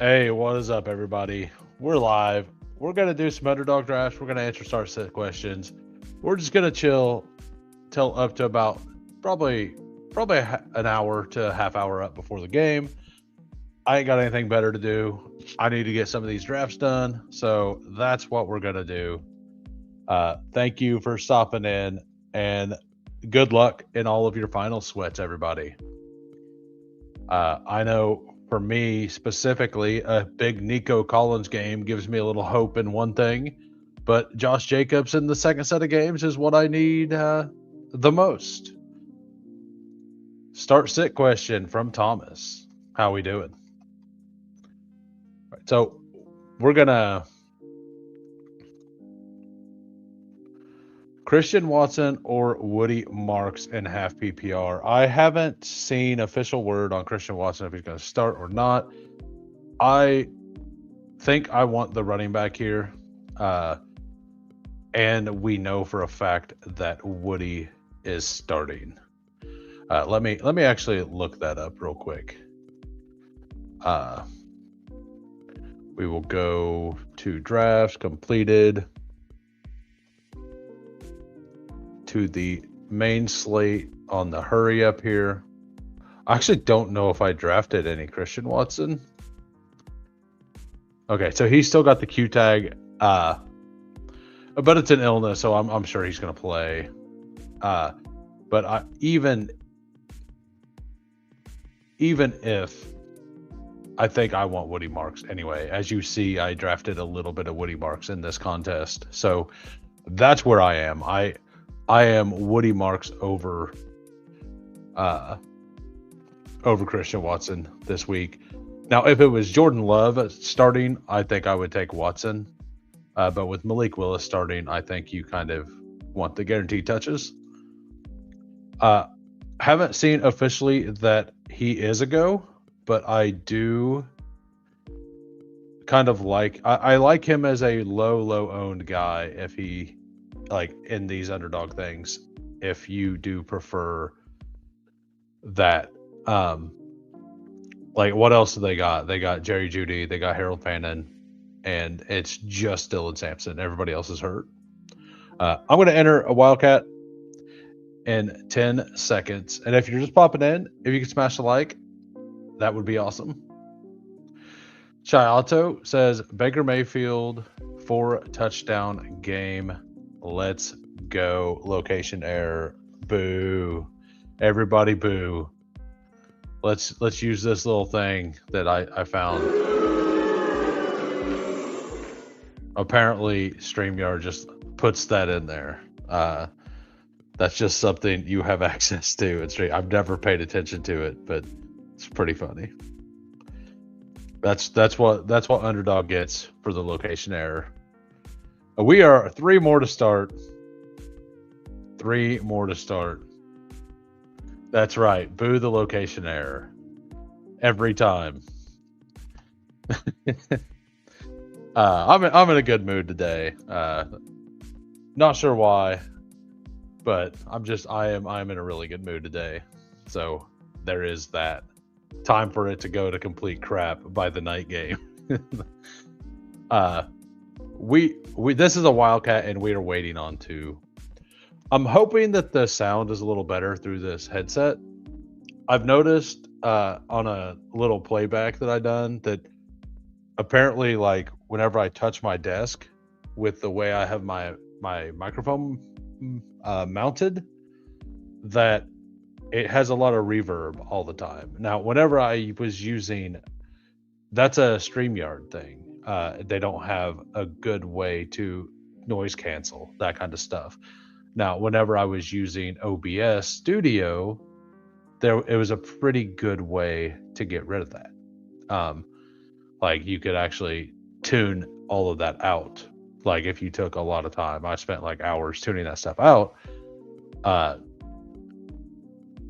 Hey, what is up, everybody? We're live. We're gonna do some underdog drafts. We're gonna answer start set questions. We're just gonna chill till up to about probably an hour to a half hour up before the game. I ain't got anything better to do. I need to get some of these drafts done, so that's what we're gonna do. Thank you for stopping in, and good luck in all of your final sweats, everybody. I know for me specifically, a big Nico Collins game gives me a little hope in one thing, but Josh Jacobs in the second set of games is what I need the most. Start sit question from Thomas. How we doing? Right, so we're gonna Christian Watson or Woody Marks in half PPR. I haven't seen official word on Christian Watson if he's going to start or not. I think I want the running back here. And we know for a fact that Woody is starting. Let me actually look that up real quick. We will go to drafts completed, to the main slate on the hurry up here. I actually don't know if I drafted any Christian Watson. Okay, so he's still got the Q tag, but it's an illness, so I'm sure he's going to play. But even if I think I want Woody Marks anyway, as you see, I drafted a little bit of Woody Marks in this contest, so that's where I am. I am Woody Marks over Christian Watson this week. Now, if it was Jordan Love starting, I think I would take Watson. But with Malik Willis starting, I think you kind of want the guaranteed touches. Haven't seen officially that he is a go, but I do kind of like I like him as a low owned guy if he like in these underdog things. If you do prefer that, like what else do they got? They got Jerry Jeudy, they got Harold Fannin, and it's just Dylan Sampson. Everybody else is hurt. I'm going to enter a Wildcat in 10 seconds. And if you're just popping in, if you can smash the like, that would be awesome. Chiato says Baker Mayfield 4-touchdown game. Let's go. Location error. Boo. Everybody boo. Let's use this little thing that I found. Apparently StreamYard just puts that in there. That's just something you have access to. I've never paid attention to it, but it's pretty funny. That's what underdog gets for the location error. We are 3 more to start. 3 more to start. That's right. Boo the location error. Every time. I'm in a good mood today. Not sure why, but I am in a really good mood today. So there is that. Time for it to go to complete crap by the night game. This is a Wildcat and we are waiting on 2. I'm hoping that the sound is a little better through this headset. I've noticed on a little playback that I've done that apparently, like, whenever I touch my desk with the way I have my microphone mounted, that it has a lot of reverb all the time. Now, whenever I was using, that's a StreamYard thing. They don't have a good way to noise cancel, that kind of stuff. Now, whenever I was using OBS Studio, it was a pretty good way to get rid of that. Like you could actually tune all of that out. Like if you took a lot of time, I spent like hours tuning that stuff out.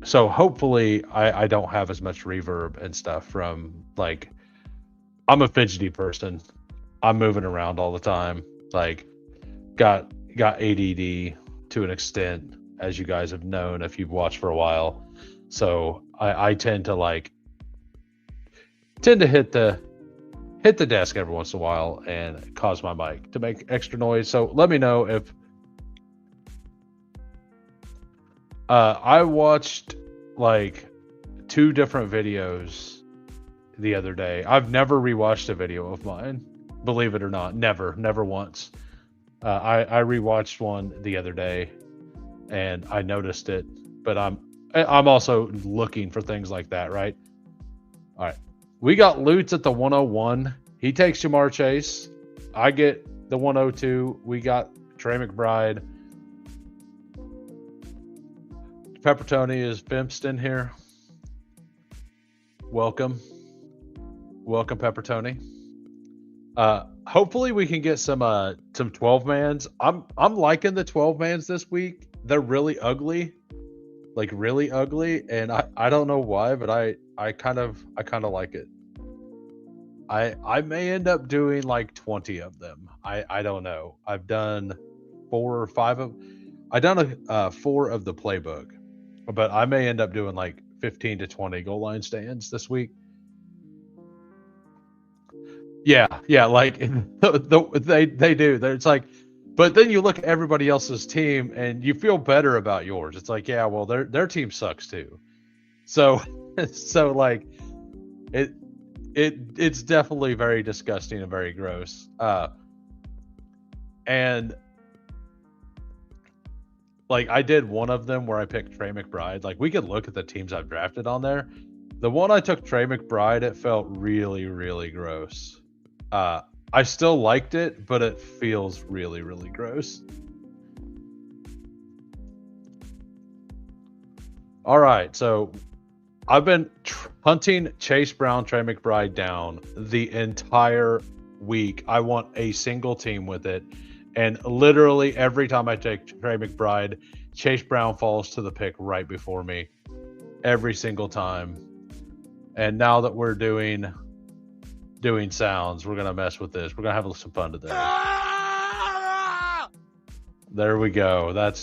So hopefully I don't have as much reverb and stuff from, like, I'm a fidgety person. I'm moving around all the time. Like got ADD to an extent, as you guys have known if you've watched for a while. So I tend to hit the hit the desk every once in a while and cause my mic to make extra noise. So let me know if I watched like 2 different videos the other day. I've never rewatched a video of mine, believe it or not. Never once. I rewatched one the other day and I noticed it, but I'm also looking for things like that, right? All right. We got Lutz at the 101. He takes Jamar Chase. I get the 102. We got Trey McBride. Peppertoni is Bimpston here. Welcome, Peppertoni. Hopefully we can get some 12-mans. I'm liking the 12-mans this week. They're really ugly, like really ugly, and I don't know why, but I kind of like it. I may end up doing like 20 of them. I don't know. I've done 4 or 5 of. I've done 4 of the playbook, but I may end up doing like 15 to 20 goal line stands this week. Yeah, like they do. It's like, but then you look at everybody else's team and you feel better about yours. It's like, yeah, well, their team sucks too. So, so like, it's definitely very disgusting and very gross. And like I did one of them where I picked Trey McBride. Like we could look at the teams I've drafted on there. The one I took Trey McBride, it felt really, really gross. I still liked it, but it feels really, really gross. All right, so I've been hunting Chase Brown, Trey McBride down the entire week. I want a single team with it. And literally every time I take Trey McBride, Chase Brown falls to the pick right before me. Every single time. And now that we're doing sounds, we're gonna mess with this. We're gonna have some fun today. There we go. That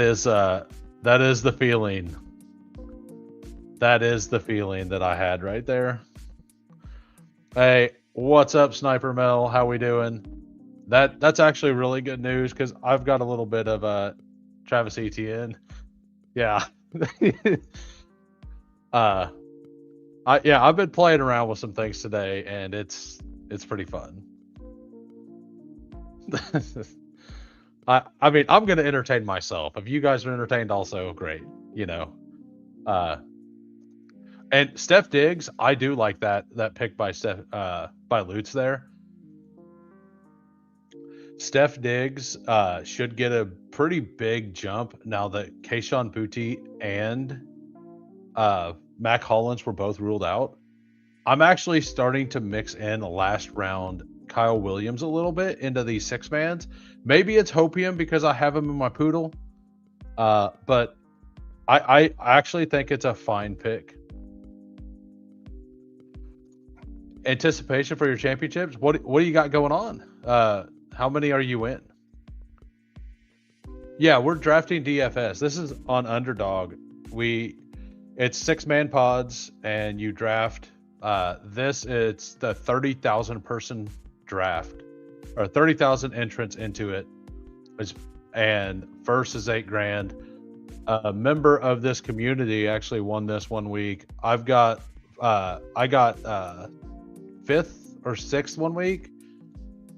is the feeling. That is the feeling that I had right there. Hey, what's up, Sniper Mel? How we doing? That's actually really good news because I've got a little bit of Travis Etienne. Yeah. I've been playing around with some things today, and it's pretty fun. I mean, I'm gonna entertain myself. If you guys are entertained, also great. You know. And Steph Diggs, I do like that pick by Lutz there. Steph Diggs should get a pretty big jump now that Kayshon Boutte and Mac Hollins were both ruled out. I'm actually starting to mix in a last round Kyle Williams a little bit into these 6-mans. Maybe it's Hopium because I have him in my poodle. But I actually think it's a fine pick. Anticipation for your championships? What do you got going on? How many are you in? Yeah, we're drafting DFS. This is on Underdog. It's 6-man pods, and you draft. It's the 30,000 person draft, or 30,000 entrants into it. And first is $8,000. A member of this community actually won this one week. I got 5th or 6th one week.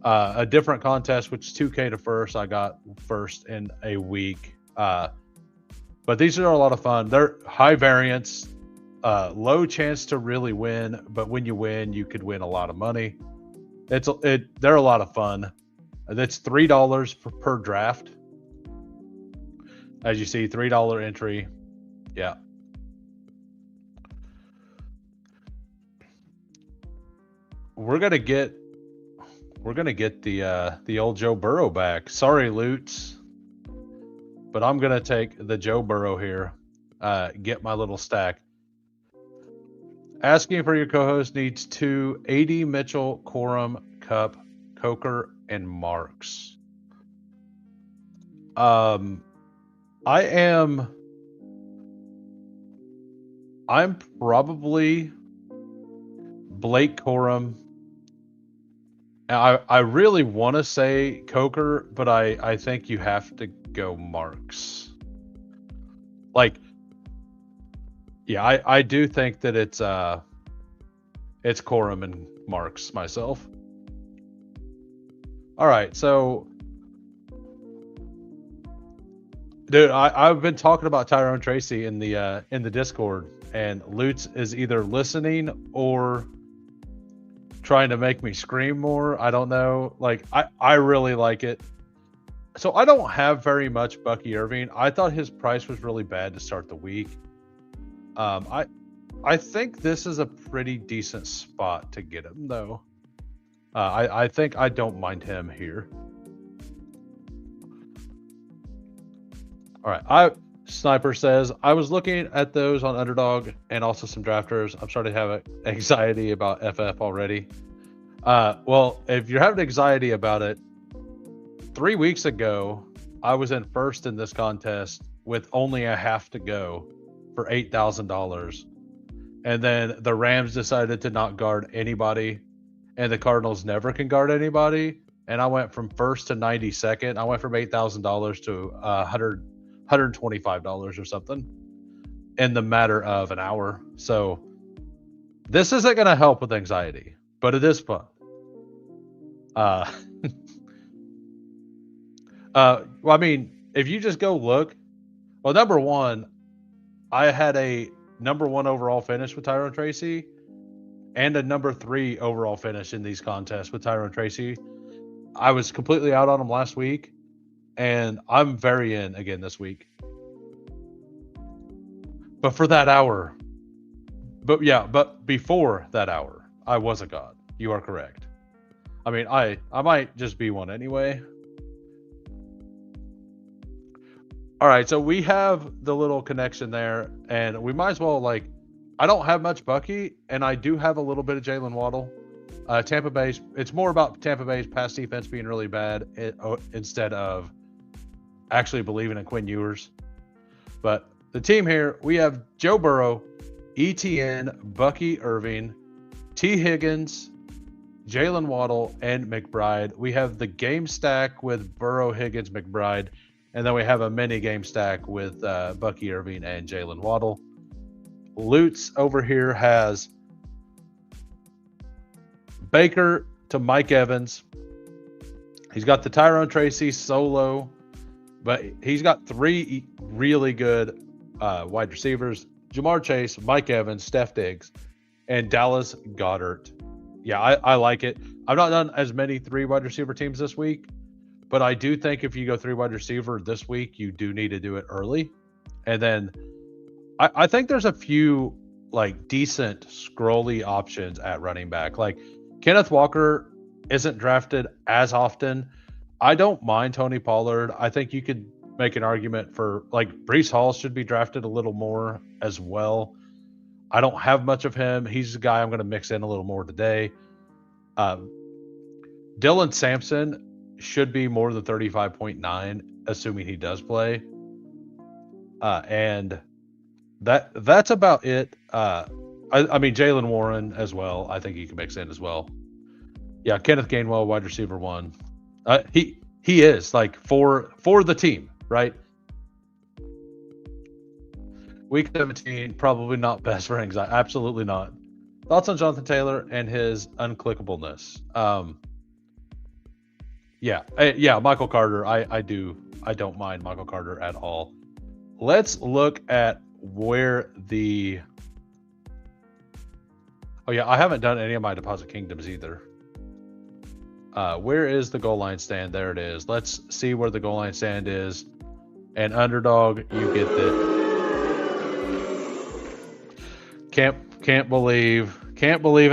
A different contest, which is $2K to first. I got first in a week. But these are a lot of fun. They're high variance, low chance to really win. But when you win, you could win a lot of money. They're a lot of fun. That's $3 per draft. As you see, $3 entry. Yeah. We're gonna get the old Joe Burrow back. Sorry, Lutz, but I'm gonna take the Joe Burrow here. Get my little stack. Asking for your co-host needs 2 AD Mitchell, Corum, Cup, Coker, and Marks. I'm probably Blake Corum. I really want to say Coker, but I think you have to go Marks. Like, yeah, I do think that it's Corum and Marks myself. All right, so dude, I've been talking about Tyrone Tracy in the Discord, and Lutz is either listening or trying to make me scream more. I don't know. Like, I really like it. So I don't have very much Bucky Irving. I thought his price was really bad to start the week. I think this is a pretty decent spot to get him though. I think I don't mind him here. All right. Sniper says, I was looking at those on Underdog and also some drafters. I'm starting to have anxiety about FF already. Well, if you're having anxiety about it, 3 weeks ago, I was in first in this contest with only a half to go for $8,000. And then the Rams decided to not guard anybody, and the Cardinals never can guard anybody. And I went from first to 92nd. I went from $8,000 to $125 or something in the matter of an hour. So this isn't going to help with anxiety, but it is fun. Well, I mean, if you just go look, well, number one, I had a number 1 overall finish with Tyrone Tracy and a number 3 overall finish in these contests with Tyrone Tracy. I was completely out on him last week, and I'm very in again this week. But for that hour, but before that hour, I was a god. You are correct. I mean, I might just be one anyway. All right, so we have the little connection there, and we might as well, like, I don't have much Bucky, and I do have a little bit of Jalen Waddle. Tampa Bay, it's more about Tampa Bay's pass defense being really bad instead of actually believing in Quinn Ewers. But the team here, we have Joe Burrow, ETN, Bucky Irving, T. Higgins, Jalen Waddle, and McBride. We have the game stack with Burrow, Higgins, McBride. And then we have a mini game stack with Bucky Irving and Jalen Waddle. Lutz over here has Baker to Mike Evans. He's got the Tyrone Tracy solo, but he's got 3 really good wide receivers: Jamar Chase, Mike Evans, Steph Diggs, and Dallas Goedert. Yeah, I like it. I've not done as many 3 wide receiver teams this week, but I do think if you go 3 wide receiver this week, you do need to do it early. And then I think there's a few like decent scrolly options at running back. Like Kenneth Walker isn't drafted as often. I don't mind Tony Pollard. I think you could make an argument for like Breece Hall should be drafted a little more as well. I don't have much of him. He's a guy I'm going to mix in a little more today. Dylan Sampson should be more than 35.9, assuming he does play. And that's about it. I mean, Jalen Warren as well. I think you can mix in as well. Yeah, Kenneth Gainwell, wide receiver 1. He is like for the team, right? Week 17, probably not best for anxiety. Absolutely not. Thoughts on Jonathan Taylor and his unclickableness? Yeah, Michael Carter. I don't mind Michael Carter at all. Let's look at where the. Oh yeah, I haven't done any of my deposit kingdoms either. Where is the goal line stand? There it is. Let's see where the goal line stand is. And Underdog, you get that. Can't believe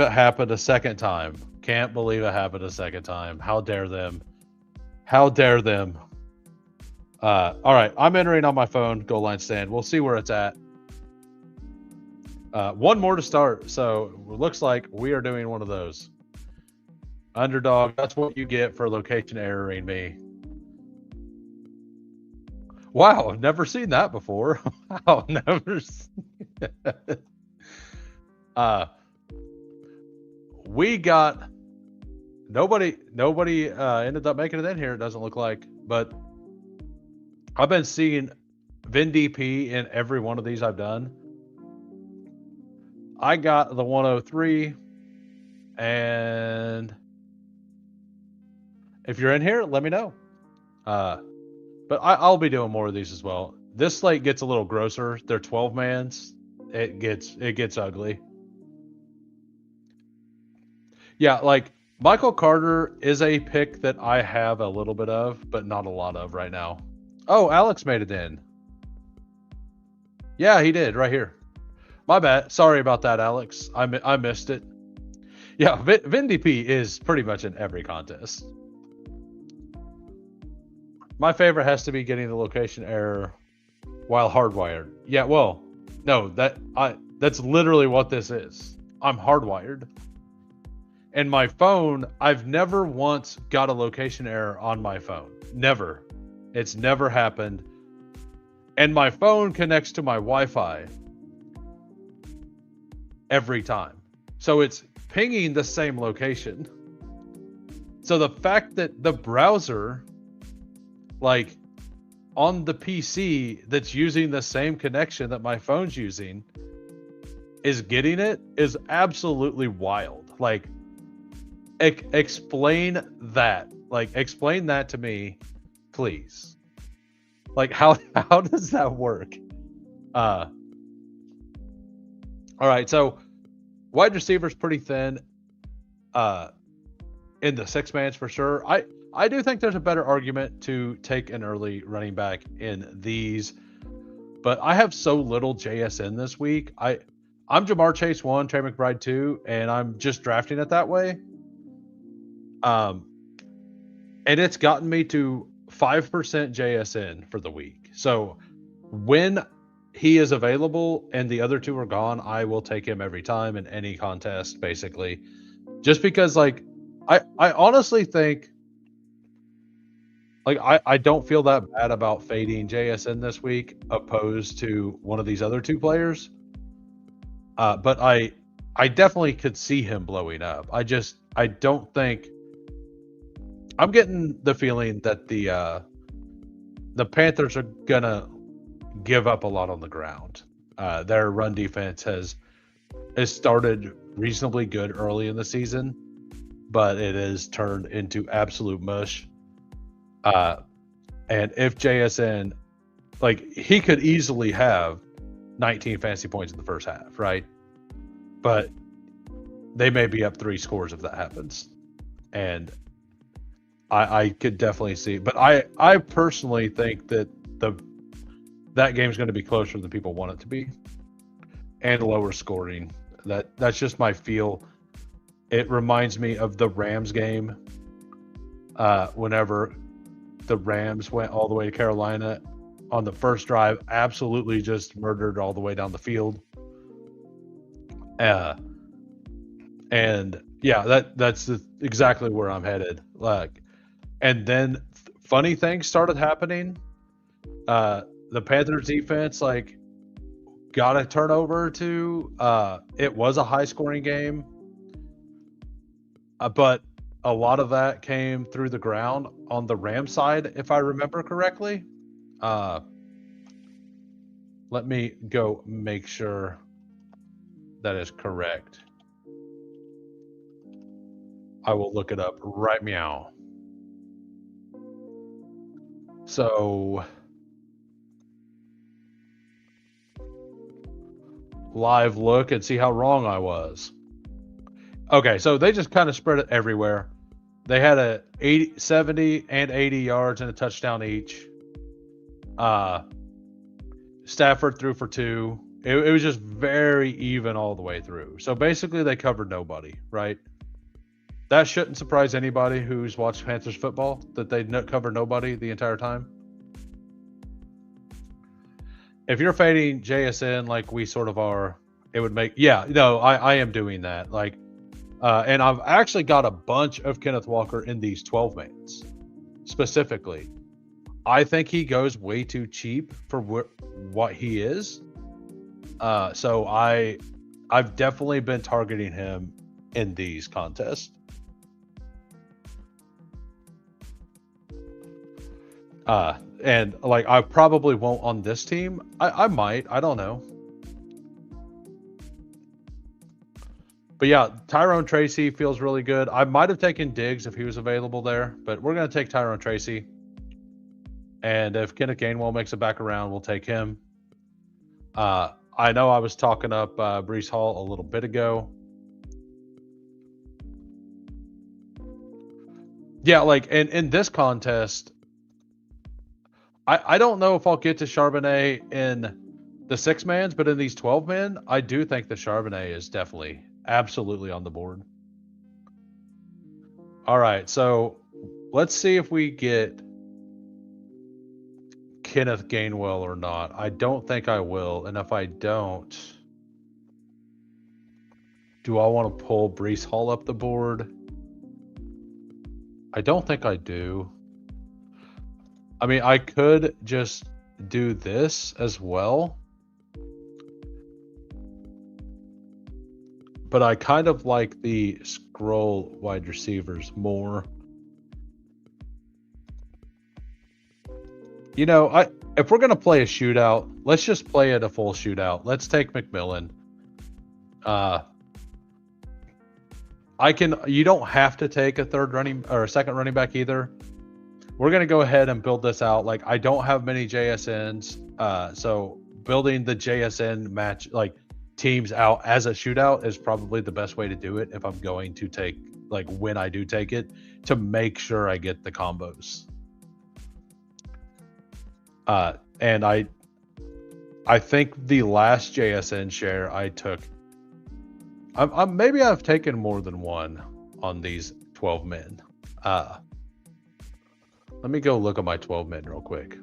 it happened a second time. Can't believe it happened a second time. How dare them? How dare them? All right, I'm entering on my phone goal line stand. We'll see where it's at. One more to start. So it looks like we are doing one of those. Underdog, that's what you get for location erroring me. Wow, I've never seen that before. Wow, never seen we got nobody ended up making it in here, it doesn't look like, but I've been seeing Vin DP in every one of these I've done. I got the 103, and if you're in here, let me know. But I'll be doing more of these as well. This slate gets a little grosser. They're 12 mans. It gets ugly. Yeah, like Michael Carter is a pick that I have a little bit of, but not a lot of right now. Oh, Alex made it in. Yeah, he did right here. My bad. Sorry about that, Alex. I missed it. Yeah, Vin DP is pretty much in every contest. My favorite has to be getting the location error while hardwired. Yeah, well, no, that's literally what this is. I'm hardwired. And my phone, I've never once got a location error on my phone. Never. It's never happened. And my phone connects to my Wi-Fi every time. So it's pinging the same location. So the fact that the browser, like on the PC that's using the same connection that my phone's using, is getting it is absolutely wild. Like, explain that. Like, explain that to me, please. Like, how does that work? All right, so wide receivers pretty thin. In the 6-mans for sure. I do think there's a better argument to take an early running back in these, but I have so little JSN this week. I'm Jamar Chase 1, Trey McBride 2, and I'm just drafting it that way. And it's gotten me to 5% JSN for the week. So when he is available and the other two are gone, I will take him every time in any contest, basically. Just because, like, I honestly think, like, I don't feel that bad about fading JSN this week opposed to one of these other two players. But I definitely could see him blowing up. I don't think, I'm getting the feeling that the Panthers are gonna give up a lot on the ground. Their run defense has started reasonably good early in the season, but it has turned into absolute mush. And if JSN, like, he could easily have 19 fantasy points in the first half, right? But they may be up 3 scores if that happens. And I could definitely see, but I personally think that that game's going to be closer than people want it to be, and lower scoring. That's just my feel. It reminds me of the Rams game, whenever the Rams went all the way to Carolina on the first drive, absolutely just murdered all the way down the field. And yeah, that's exactly where I'm headed. Like, and then funny things started happening. The Panthers defense, like, got a turnover too. It was a high scoring game, but a lot of that came through the ground on the Rams side, if I remember correctly. Let me go make sure that is correct. I will look it up right meow. So, live look and see how wrong I was. Okay, so they just kind of spread it everywhere. They had a 70 and 80 yards and a touchdown each. Stafford threw for 2. It was just very even all the way through. So basically they covered nobody, right? That shouldn't surprise anybody who's watched Panthers football, that they cover nobody the entire time. If you're fading JSN like we sort of are, it would make, yeah, no, I am doing that. Like, and I've actually got a bunch of Kenneth Walker in these 12 mans specifically. I think he goes way too cheap for what he is. So I've definitely been targeting him in these contests. And like I probably won't on this team. I might. I don't know. But yeah, Tyrone Tracy feels really good. I might have taken Diggs if he was available there, but we're going to take Tyrone Tracy. And if Kenneth Gainwell makes it back around, we'll take him. I know I was talking up Breece Hall a little bit ago. Yeah, like in this contest, I don't know if I'll get to Charbonnet in the 6-mans, but in these 12-men, I do think the Charbonnet is definitely absolutely on the board. All right, so let's see if we get Kenneth Gainwell or not. I don't think I will, and if I don't, do I want to pull Breece Hall up the board? I don't think I do. I mean, I could just do this as well. But I kind of like the scroll wide receivers more. You know, if we're going to play a shootout, let's just play it a full shootout. Let's take McMillan. You don't have to take a third running or a second running back either. We're going to go ahead and build this out. Like, I don't have many JSNs. So building the JSN match, like teams out as a shootout is probably the best way to do it. If I'm going to take, like when I do take it, to make sure I get the combos. And I think the last JSN share I took, maybe I've taken more than one on these 12 men. Let me go look at my 12 men real quick.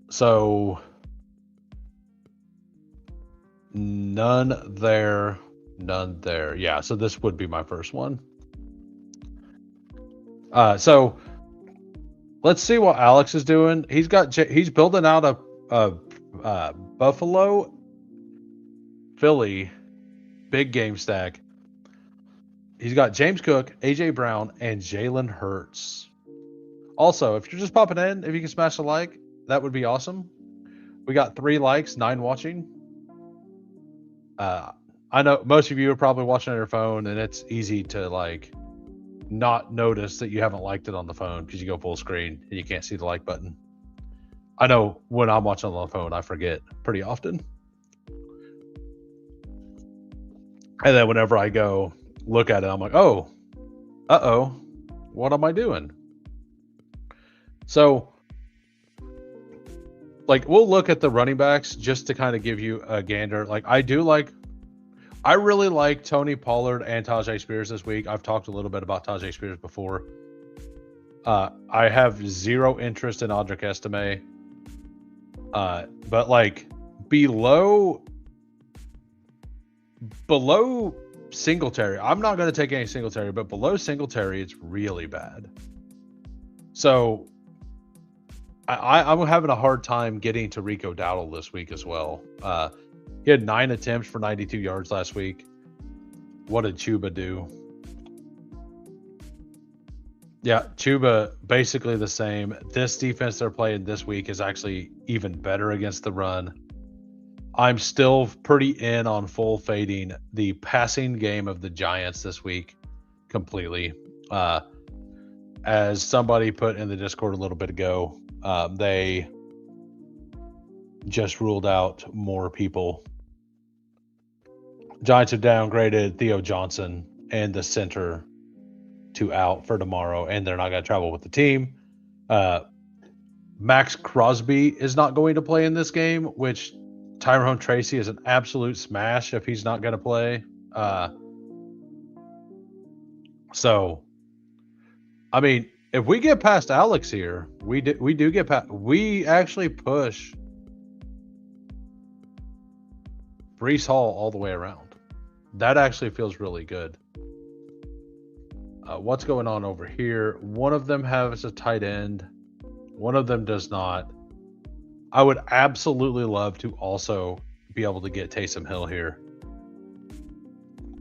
So none there, none there. Yeah, so this would be my first one. So let's see what Alex is doing. He's building out a Buffalo, Philly, big game stack. He's got James Cook, AJ Brown, and Jalen Hurts. Also, if you're just popping in, if you can smash a like, that would be awesome. We got 3 likes, 9 watching. I know most of you are probably watching on your phone, and it's easy to like not notice that you haven't liked it on the phone because you go full screen and you can't see the like button. I know when I'm watching on the phone, I forget pretty often. And then whenever I go look at it, I'm like, oh, what am I doing? So, like, we'll look at the running backs just to kind of give you a gander. Like, I really like Tony Pollard and Tajay Spears this week. I've talked a little bit about Tajay Spears before. I have zero interest in Audric Estime. But like below Singletary, I'm not going to take any Singletary, but below Singletary, it's really bad. So I'm having a hard time getting to Rico Dowdle this week as well. He had 9 attempts for 92 yards last week. What did Chuba do? Yeah, Chuba basically the same. This defense they're playing this week is actually even better against the run. I'm still pretty in on full fading the passing game of the Giants this week completely. As somebody put in the Discord a little bit ago, they just ruled out more people. Giants have downgraded Theo Johnson and the center to out for tomorrow, and they're not going to travel with the team. Max Crosby is not going to play in this game, which Tyrone Tracy is an absolute smash if he's not going to play. So, I mean, if we get past Alex here, we do get past. We actually push Breece Hall all the way around. That actually feels really good. What's going on over here? One of them has a tight end. One of them does not. I would absolutely love to also be able to get Taysom Hill here,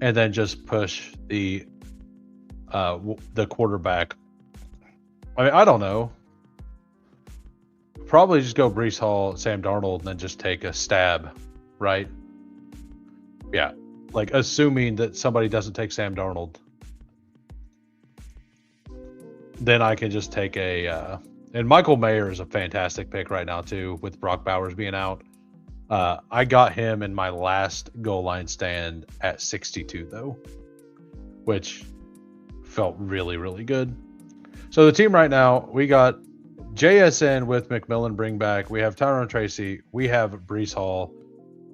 and then just push the quarterback. I mean, I don't know. Probably just go Breece Hall, Sam Darnold, and then just take a stab, right? Yeah, like assuming that somebody doesn't take Sam Darnold, then I can just take a. And Michael Mayer is a fantastic pick right now too, with Brock Bowers being out. I got him in my last goal line stand at 62 though, which felt really, really good. So the team right now, we got JSN with McMillan bring back. We have Tyrone Tracy. We have Breece Hall.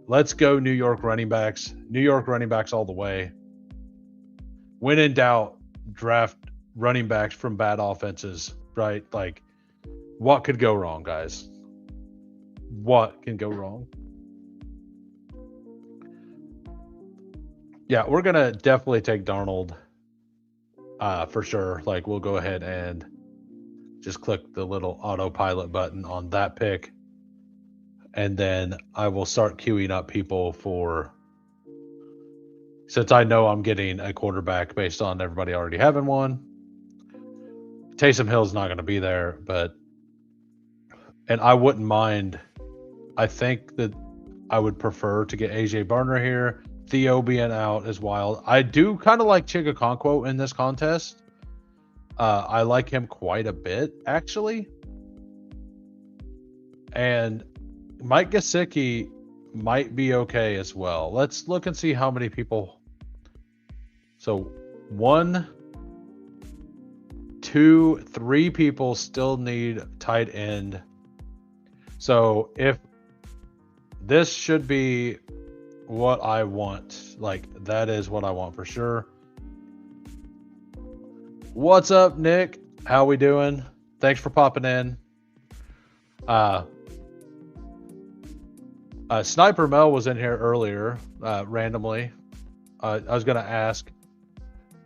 Let's go New York running backs. New York running backs all the way. When in doubt, draft running backs from bad offenses, right? Like, what could go wrong, guys? What can go wrong? Yeah, we're going to definitely take Darnold for sure. Like, we'll go ahead and just click the little autopilot button on that pick. And then I will start queuing up people for, since I know I'm getting a quarterback based on everybody already having one. Taysom Hill's not going to be there, and I wouldn't mind. I think that I would prefer to get AJ Barner here. Theo being out is wild. I do kind of like Chigakonkwo in this contest. I like him quite a bit, actually. And Mike Gesicki might be okay as well. Let's look and see how many people. So 1, 2, 3 people still need tight end. So if this should be what I want, like that is what I want for sure. What's up, Nick? How we doing? Thanks for popping in. Sniper Mel was in here earlier, randomly. I was going to ask,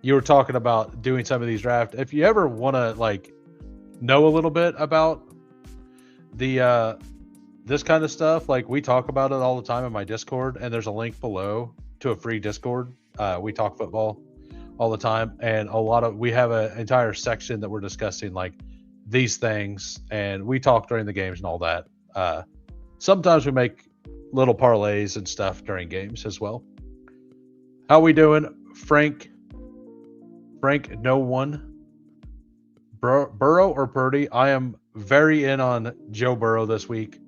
you were talking about doing some of these drafts. If you ever want to like know a little bit about the this kind of stuff, like we talk about it all the time in my Discord, and there's a link below to a free Discord. We talk football all the time, and we have an entire section that we're discussing like these things, and we talk during the games and all that. Sometimes we make little parlays and stuff during games as well. How we doing, Frank? No one. Burrow or Purdy? I am very in on Joe Burrow this week.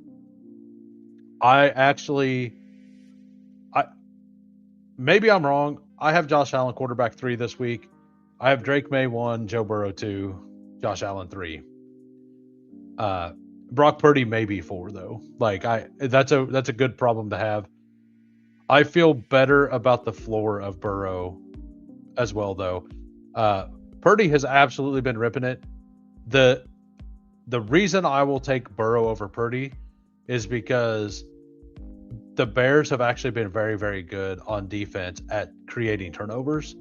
Maybe I'm wrong. I have Josh Allen quarterback 3 this week. I have Drake May 1, Joe Burrow 2, Josh Allen 3. Brock Purdy maybe 4 though. Like that's a good problem to have. I feel better about the floor of Burrow as well though. Purdy has absolutely been ripping it. The reason I will take Burrow over Purdy is because the Bears have actually been very, very good on defense at creating turnovers.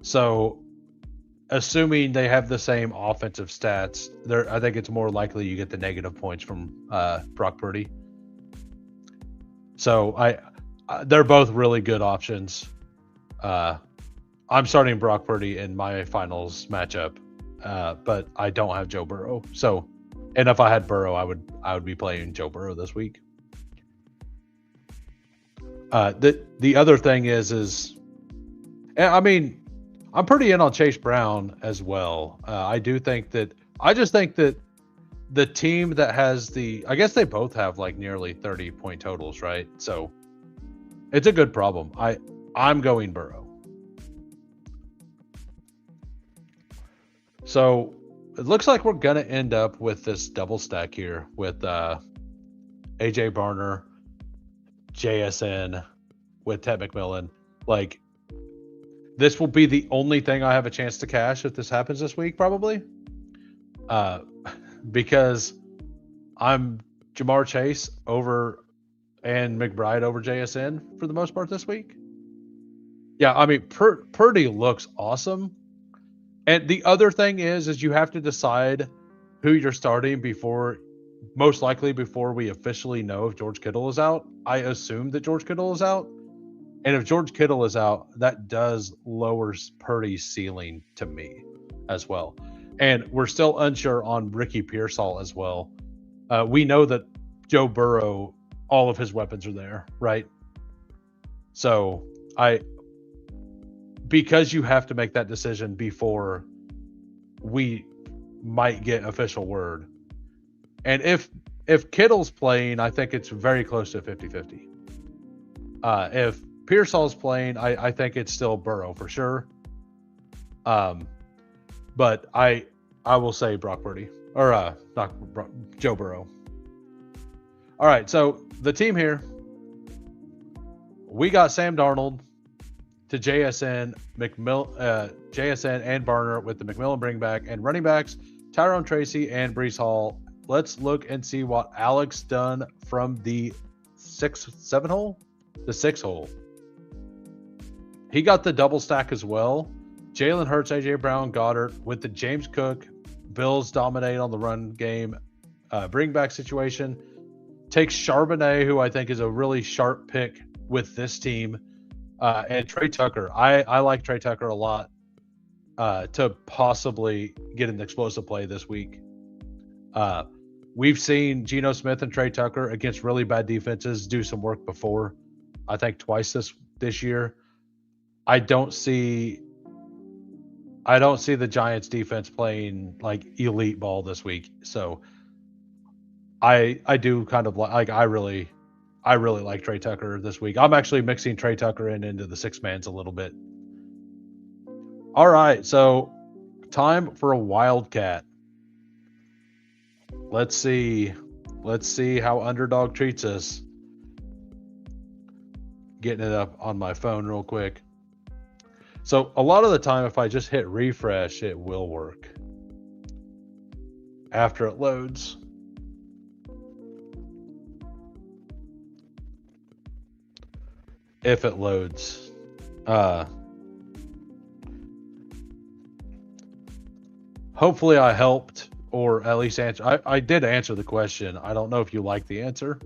So assuming they have the same offensive stats, I think it's more likely you get the negative points from Brock Purdy. So they're both really good options. I'm starting Brock Purdy in my finals matchup, but I don't have Joe Burrow. So, and if I had Burrow, I would be playing Joe Burrow this week. The other thing is, I mean, I'm pretty in on Chase Brown as well. I just think that the team that has I guess they both have like nearly 30 point totals, right? So it's a good problem. I'm going Burrow. So it looks like we're going to end up with this double stack here with AJ Barner, JSN with Ted McMillan. Like, this will be the only thing I have a chance to cash if this happens this week, probably. Because I'm Jamar Chase over and McBride over JSN for the most part this week. Yeah, I mean, Purdy looks awesome. And the other thing is you have to decide who you're starting before most likely before we officially know if George Kittle is out. I assume that George Kittle is out. And if George Kittle is out, that does lower Purdy's ceiling to me as well. And we're still unsure on Ricky Pearsall as well. We know that Joe Burrow, all of his weapons are there, right? So because you have to make that decision before we might get official word. And if Kittle's playing, I think it's very close to 50-50. If Pearsall's playing, I think it's still Burrow for sure. But I will say Brock Purdy or not Joe Burrow. All right, so the team here, we got Sam Darnold to JSN, JSN and Barner with the McMillan bring back, and running backs Tyrone Tracy and Breece Hall. Let's look and see what Alex done from the 6 hole. He got the double stack as well. Jalen Hurts, AJ Brown, Goddard with the James Cook. Bills dominate on the run game. Bring back situation. Takes Charbonnet, who I think is a really sharp pick with this team. And Trey Tucker. I like Trey Tucker a lot to possibly get an explosive play this week. We've seen Geno Smith and Trey Tucker against really bad defenses do some work before. I think twice this year. I don't see the Giants defense playing like elite ball this week. So I do kind of like I really like Trey Tucker this week. I'm actually mixing Trey Tucker into the six mans a little bit. All right, so time for a wildcat. Let's see how Underdog treats us. Getting it up on my phone real quick. So a lot of the time, if I just hit refresh, it will work after it loads. If it loads. Hopefully I helped, or at least answer. I did answer the question. I don't know if you like the answer.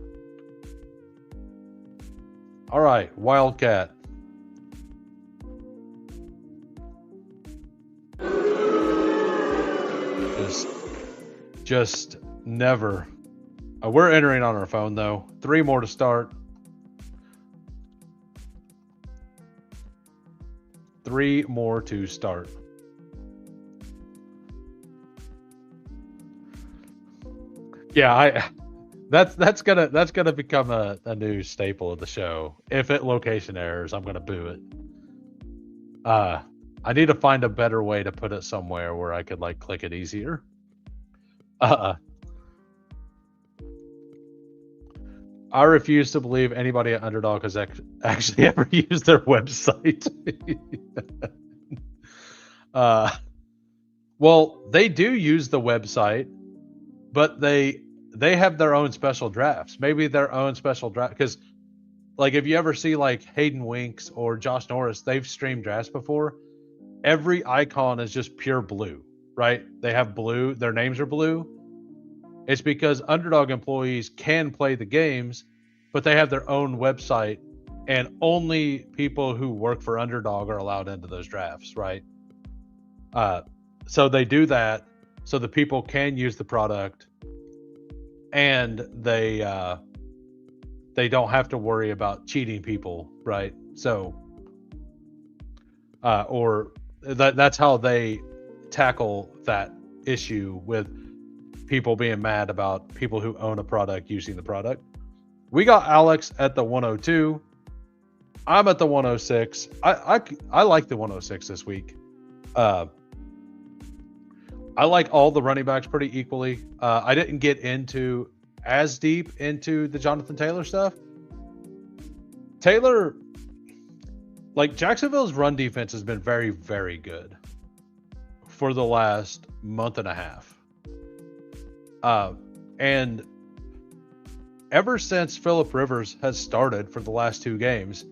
All right, Wildcat. Just never. We're entering on our phone though. 3 more to start. 3 more to start. Yeah, that's gonna become a new staple of the show. If it location errors, I'm gonna boo it. I need to find a better way to put it somewhere where I could like click it easier. I refuse to believe anybody at Underdog has actually ever used their website. Well, they do use the website, but they have their own special drafts. Maybe their own special draft, because like if you ever see like Hayden Winks or Josh Norris, they've streamed drafts before. Every icon is just pure blue, right? They have blue. Their names are blue. It's because Underdog employees can play the games, but they have their own website, and only people who work for Underdog are allowed into those drafts, right? So they do that so the people can use the product, and they don't have to worry about cheating people, right? So, or that's how they tackle that issue with people being mad about people who own a product using the product. We got Alex at the 102. I'm at the 106. I like the 106 this week. I like all the running backs pretty equally. I didn't get as deep into the Jonathan Taylor stuff. Taylor, like Jacksonville's run defense has been very, very good for the last month and a half. And ever since Phillip Rivers has started for the last 2 games,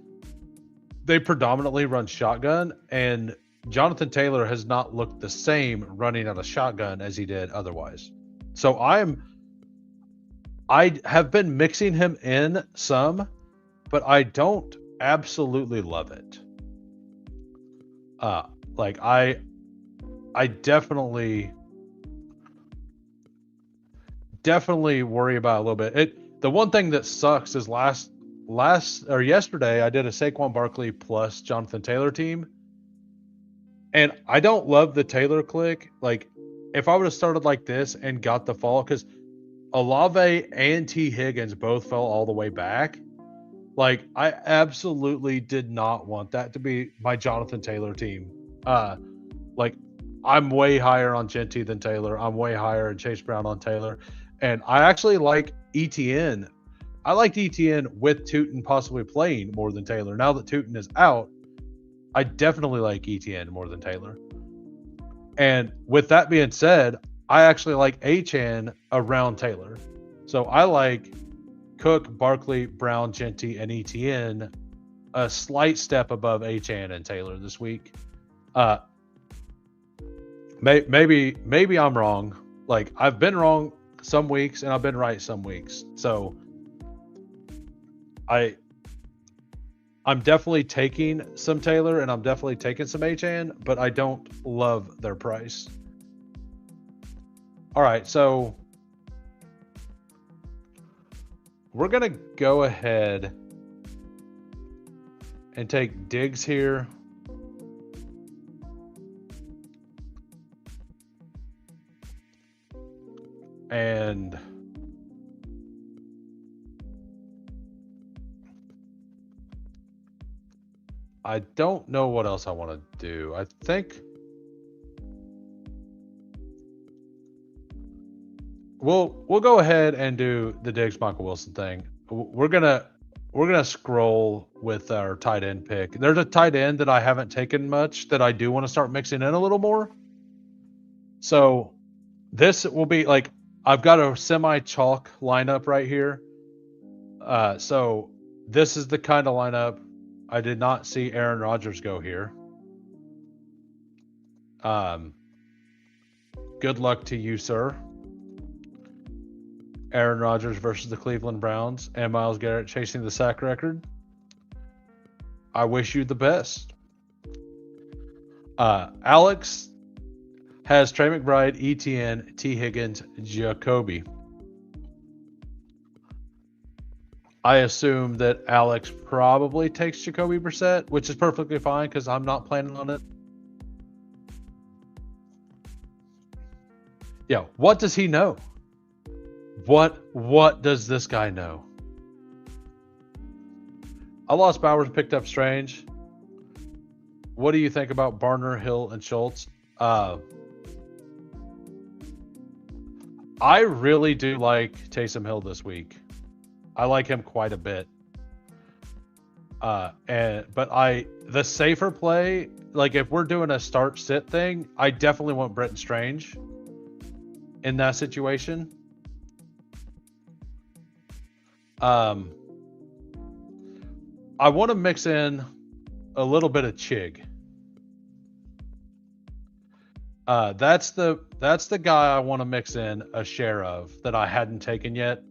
they predominantly run shotgun, and Jonathan Taylor has not looked the same running out of shotgun as he did otherwise. So I'm I have been mixing him in some, but I don't absolutely love it. Uh, like I definitely worry about it a little bit. The one thing that sucks is last or yesterday I did a Saquon Barkley plus Jonathan Taylor team, and I don't love the Taylor click. Like, if I would have started like this and got the fall, because Olave and T. Higgins both fell all the way back. Like, I absolutely did not want that to be my Jonathan Taylor team. Like, I'm way higher on Genty than Taylor. I'm way higher in Chase Brown on Taylor. And I actually like ETN. I liked ETN with Tootin possibly playing more than Taylor. Now that Tootin is out, I definitely like ETN more than Taylor. And with that being said, I actually like Achane around Taylor. So I like Cook, Barkley, Brown, Genty, and ETN a slight step above Achane and Taylor this week. Maybe I'm wrong. Like, I've been wrong some weeks and I've been right some weeks. So I'm definitely taking some Taylor and I'm definitely taking some Achane, but I don't love their price. All right, so we're going to go ahead and take Diggs here. And I don't know what else I want to do. I think we'll go ahead and do the Diggs Michael Wilson thing. We're gonna scroll with our tight end pick. There's a tight end that I haven't taken much that I do want to start mixing in a little more. So this will be like, I've got a semi-chalk lineup right here. So this is the kind of lineup. I did not see Aaron Rodgers go here. Good luck to you, sir. Aaron Rodgers versus the Cleveland Browns and Myles Garrett chasing the sack record. I wish you the best. Alex has Trey McBride, ETN, T. Higgins, Jacoby. I assume that Alex probably takes Jacoby Brissett, which is perfectly fine because I'm not planning on it. Yeah, what does he know? What does this guy know? I lost Bowers and picked up Strange. What do you think about Barner, Hill, and Schultz? I really do like Taysom Hill this week. I like him quite a bit. But the safer play, like if we're doing a start sit thing, I definitely want Brenton Strange in that situation. I want to mix in a little bit of Chig. That's the guy I want to mix in a share of that I hadn't taken yet.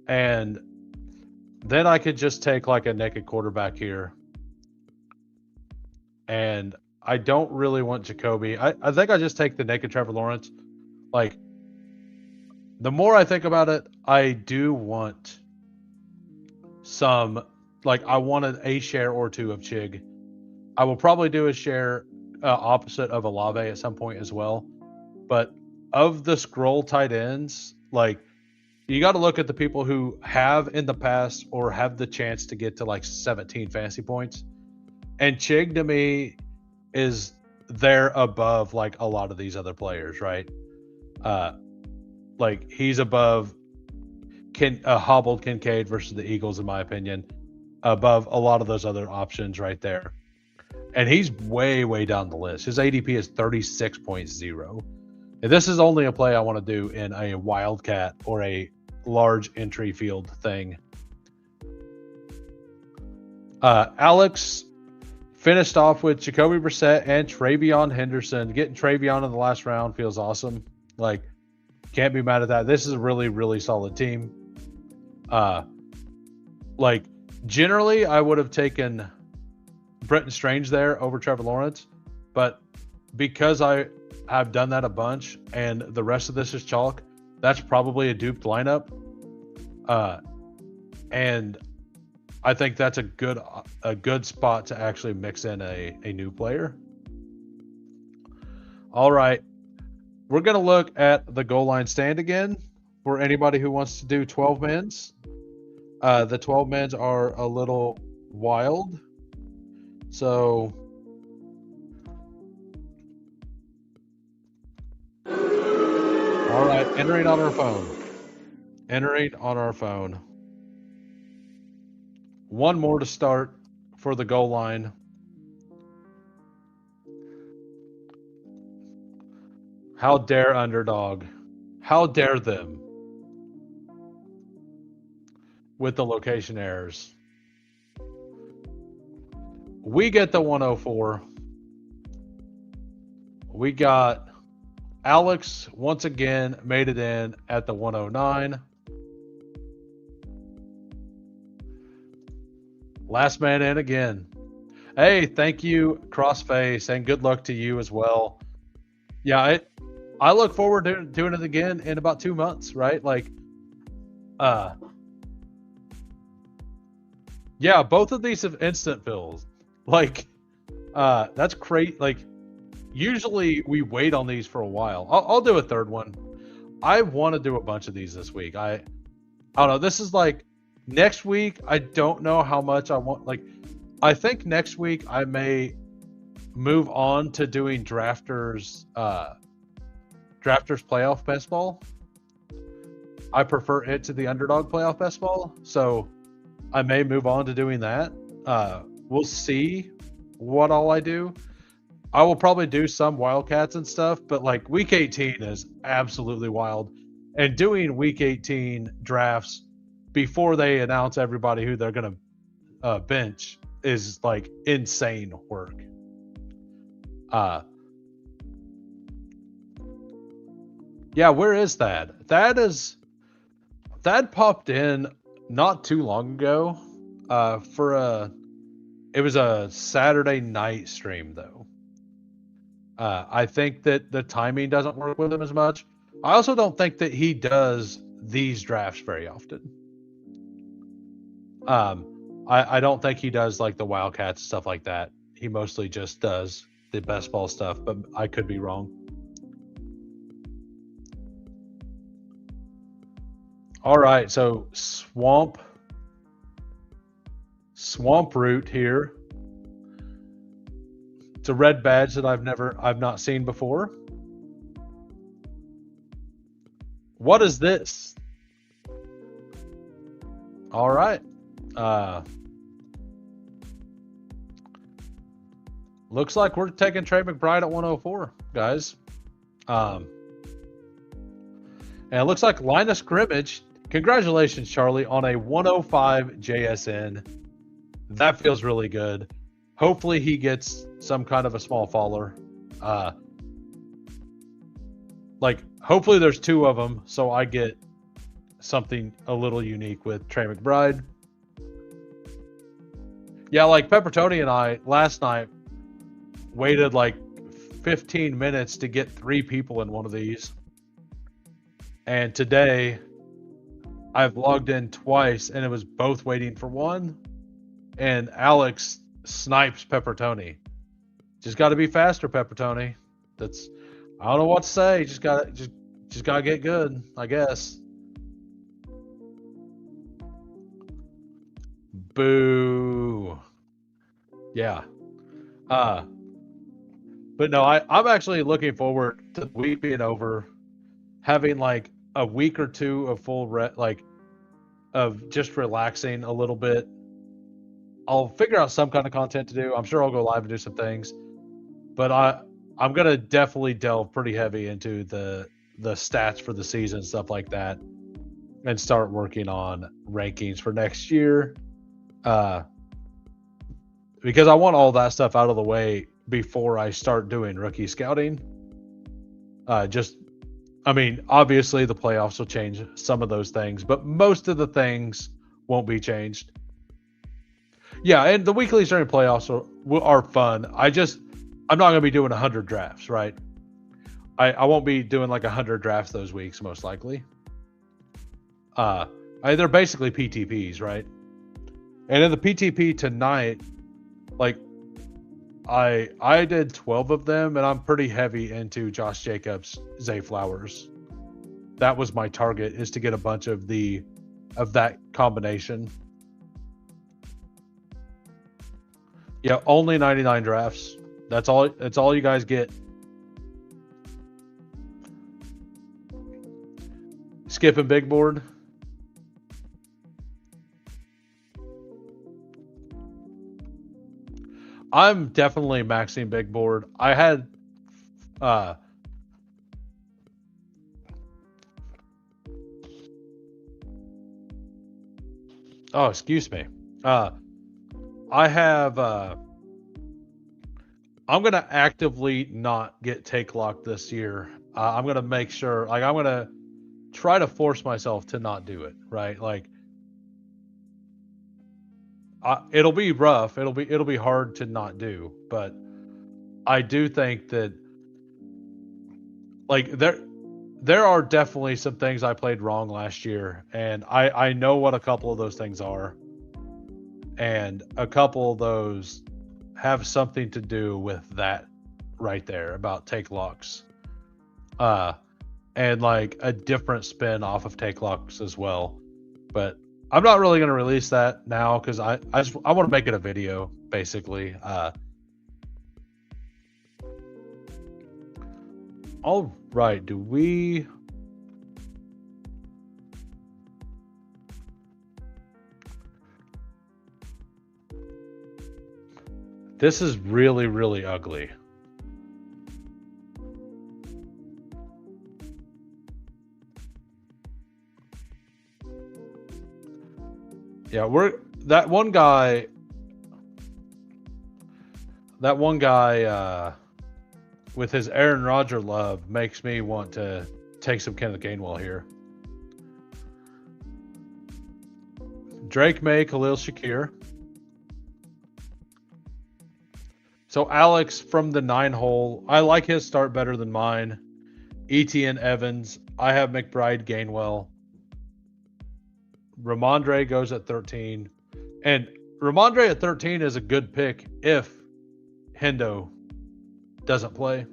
And then I could just take like a naked quarterback here. And I don't really want Jacoby. I think I just take the naked Trevor Lawrence. Like, the more I think about it, I do want some, like, I wanted a share or two of Chig. I will probably do a share opposite of Olave at some point as well. But of the scroll tight ends, like, you got to look at the people who have in the past or have the chance to get to like 17 fantasy points. And Chig to me is there above like a lot of these other players, right? Like he's above hobbled Kincaid versus the Eagles, in my opinion, above a lot of those other options right there. And he's way, way down the list. His ADP is 36.0. And this is only a play I want to do in a wildcat or a large entry field thing. Alex finished off with Jacoby Brissett and Travion Henderson. Getting Travion in the last round feels awesome. Like, Can't be mad at that. This is a really, really solid team. Like generally, I would have taken Brenton Strange there over Trevor Lawrence, but because I have done that a bunch and the rest of this is chalk, that's probably a duped lineup. And I think that's a good spot to actually mix in a new player. All right. We're going to look at the goal line stand again for anybody who wants to do 12 mans. The 12 mans are a little wild. So all right, entering on our phone. Entering on our phone. One more to start for the goal line. How dare underdog? How dare them with the location errors? We get the 104. We got Alex once again made it in at the 109. Last man in again. Hey, thank you, Crossface, and good luck to you as well. Yeah, I look forward to doing it again in about 2 months, right? Like, yeah, both of these have instant fills. Like, that's great. Like, usually we wait on these for a while. I'll do a third one. I want to do a bunch of these this week. I don't know. This is like next week. I don't know how much I want. Like, I think next week I may move on to doing drafters playoff best ball. I prefer it to the underdog playoff best ball, so I may move on to doing that. We'll see what all I do. I will probably do some Wildcats and stuff, but like week 18 is absolutely wild. And doing week 18 drafts before they announce everybody who they're going to bench is like insane work. Yeah, where is Thad? Thad popped in not too long ago it was a Saturday night stream though. I think that the timing doesn't work with him as much. I also don't think that he does these drafts very often. I don't think he does like the Wildcats stuff like that. He mostly just does the best ball stuff, but I could be wrong. All right, so Swamp Root here. It's a red badge that I've not seen before. What is this? All right. Looks like we're taking Trey McBride at 104, guys. And it looks like line of scrimmage. Congratulations, Charlie, on a 105 JSN. That feels really good. Hopefully he gets some kind of a small faller. Like, hopefully there's two of them, so I get something a little unique with Trey McBride. Yeah, like Pepper Tony and I last night waited like 15 minutes to get 3 people in one of these. And today I've logged in twice and it was both waiting for one. And Alex snipes Pepper Tony. Just got to be faster, Pepper Tony. I don't know what to say. Just gotta get good, I guess. Boo. Yeah. But no, I'm actually looking forward to the week being over, having like a week or two of of just relaxing a little bit. I'll figure out some kind of content to do. I'm sure I'll go live and do some things, but I'm gonna definitely delve pretty heavy into the stats for the season, stuff like that, and start working on rankings for next year. Because I want all that stuff out of the way before I start doing rookie scouting. I mean, obviously the playoffs will change some of those things, but most of the things won't be changed. Yeah, and the weeklies during playoffs are fun. I'm not going to be doing 100 drafts, right? I won't be doing like 100 drafts those weeks, most likely. They're basically PTPs, right? And in the PTP tonight, like I did 12 of them, and I'm pretty heavy into Josh Jacobs, Zay Flowers. That was my target, is to get a bunch of that combination. Yeah, only 99 drafts. That's all you guys get. Skipping big board. I'm definitely maxing big board. I had oh, excuse me. I have I'm going to actively not get take lock this year. I'm going to make sure, like, I'm going to try to force myself to not do it, right? Like, it'll be rough. It'll be hard to not do, but I do think that, like, there are definitely some things I played wrong last year, and I know what a couple of those things are, and a couple of those have something to do with that right there about take locks, and like a different spin off of take locks as well. But I'm not really going to release that now because I want to make it a video basically. All right, do we? This is really, really ugly. Yeah, that one guy with his Aaron Rodgers love makes me want to take some Kenneth Gainwell here. Drake May, Khalil Shakir. So Alex from the 9-hole, I like his start better than mine. Etienne Evans, I have McBride, Gainwell. Ramondre goes at 13. And Ramondre at 13 is a good pick if Hendo doesn't play.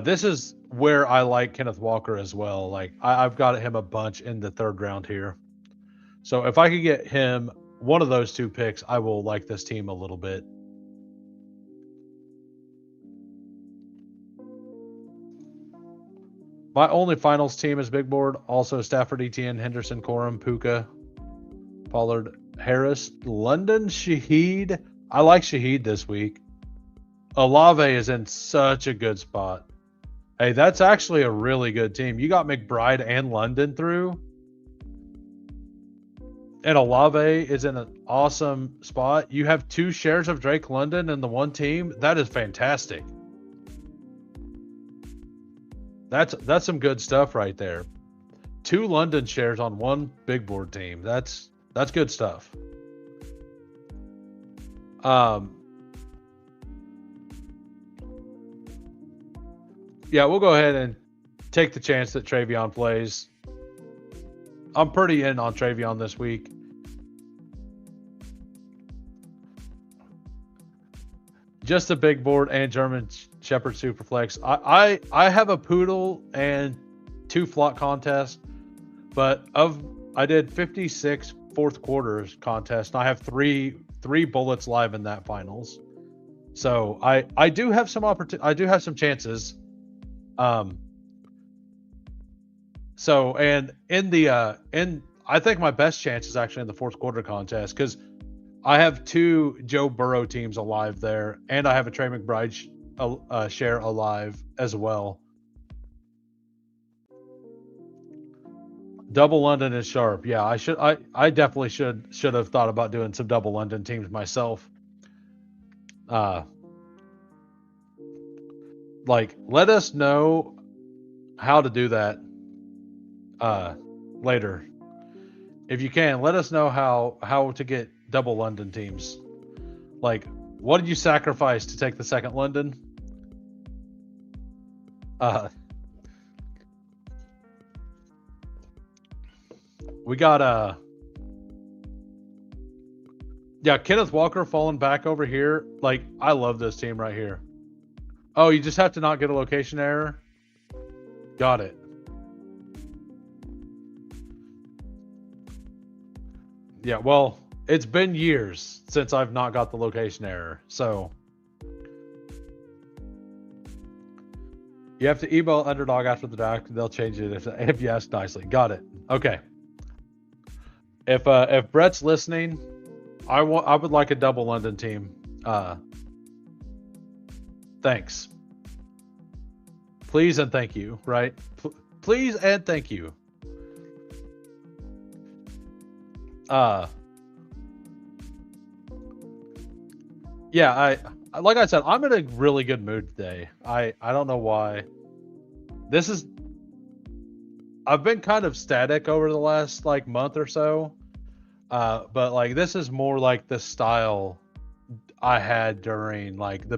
This is where I like Kenneth Walker as well. Like I've got him a bunch in the 3rd round here. So if I could get him one of those 2 picks, I will like this team a little bit. My only finals team is big board. Also Stafford, Etienne, Henderson, Corum, Puka, Pollard, Harris, London, Shaheed. I like Shaheed this week. Olave is in such a good spot. Hey, that's actually a really good team. You got McBride and London through. And Olave is in an awesome spot. You have 2 shares of Drake London in the one team. That is fantastic. That's some good stuff right there. 2 London shares on one big board team. That's good stuff. Yeah, we'll go ahead and take the chance that Travion plays. I'm pretty in on Travion this week. Just a big board and German Shepherd Superflex. I have a Poodle and 2 flock contests, but I did 56 4th quarters contests, and I have three bullets live in that finals. So I do have some I do have some chances. So and in the I think my best chance is actually in the 4th quarter contest because I have 2 Joe Burrow teams alive there, and I have a Trey McBride share alive as well. Double London is sharp. Yeah, I definitely should have thought about doing some double London teams myself. Like, let us know how to do that later. If you can, let us know how to get double London teams. Like, what did you sacrifice to take the second London? We got yeah, Kenneth Walker falling back over here. Like, I love this team right here. Oh, you just have to not get a location error. Got it. Yeah, well, it's been years since I've not got the location error, so you have to email Underdog after the draft. They'll change it if you ask nicely. Got it. Okay. If Brett's listening, I would like a double London team. Thanks. Please and thank you. Right? Please and thank you. Yeah, I like I said, I'm in a really good mood today. I don't know why. I've been kind of static over the last like month or so. But like this is more like the style I had during like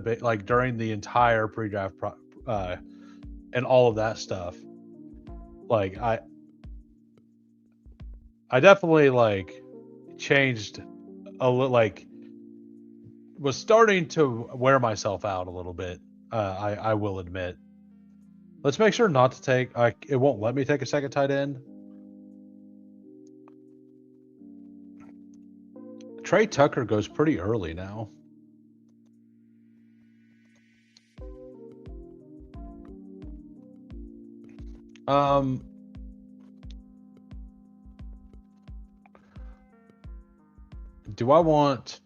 during the entire pre-draft and all of that stuff. Like I definitely like changed a little, like was starting to wear myself out a little bit. I will admit. Let's make sure not to take. It won't let me take a second tight end. Trey Tucker goes pretty early now. Do I want?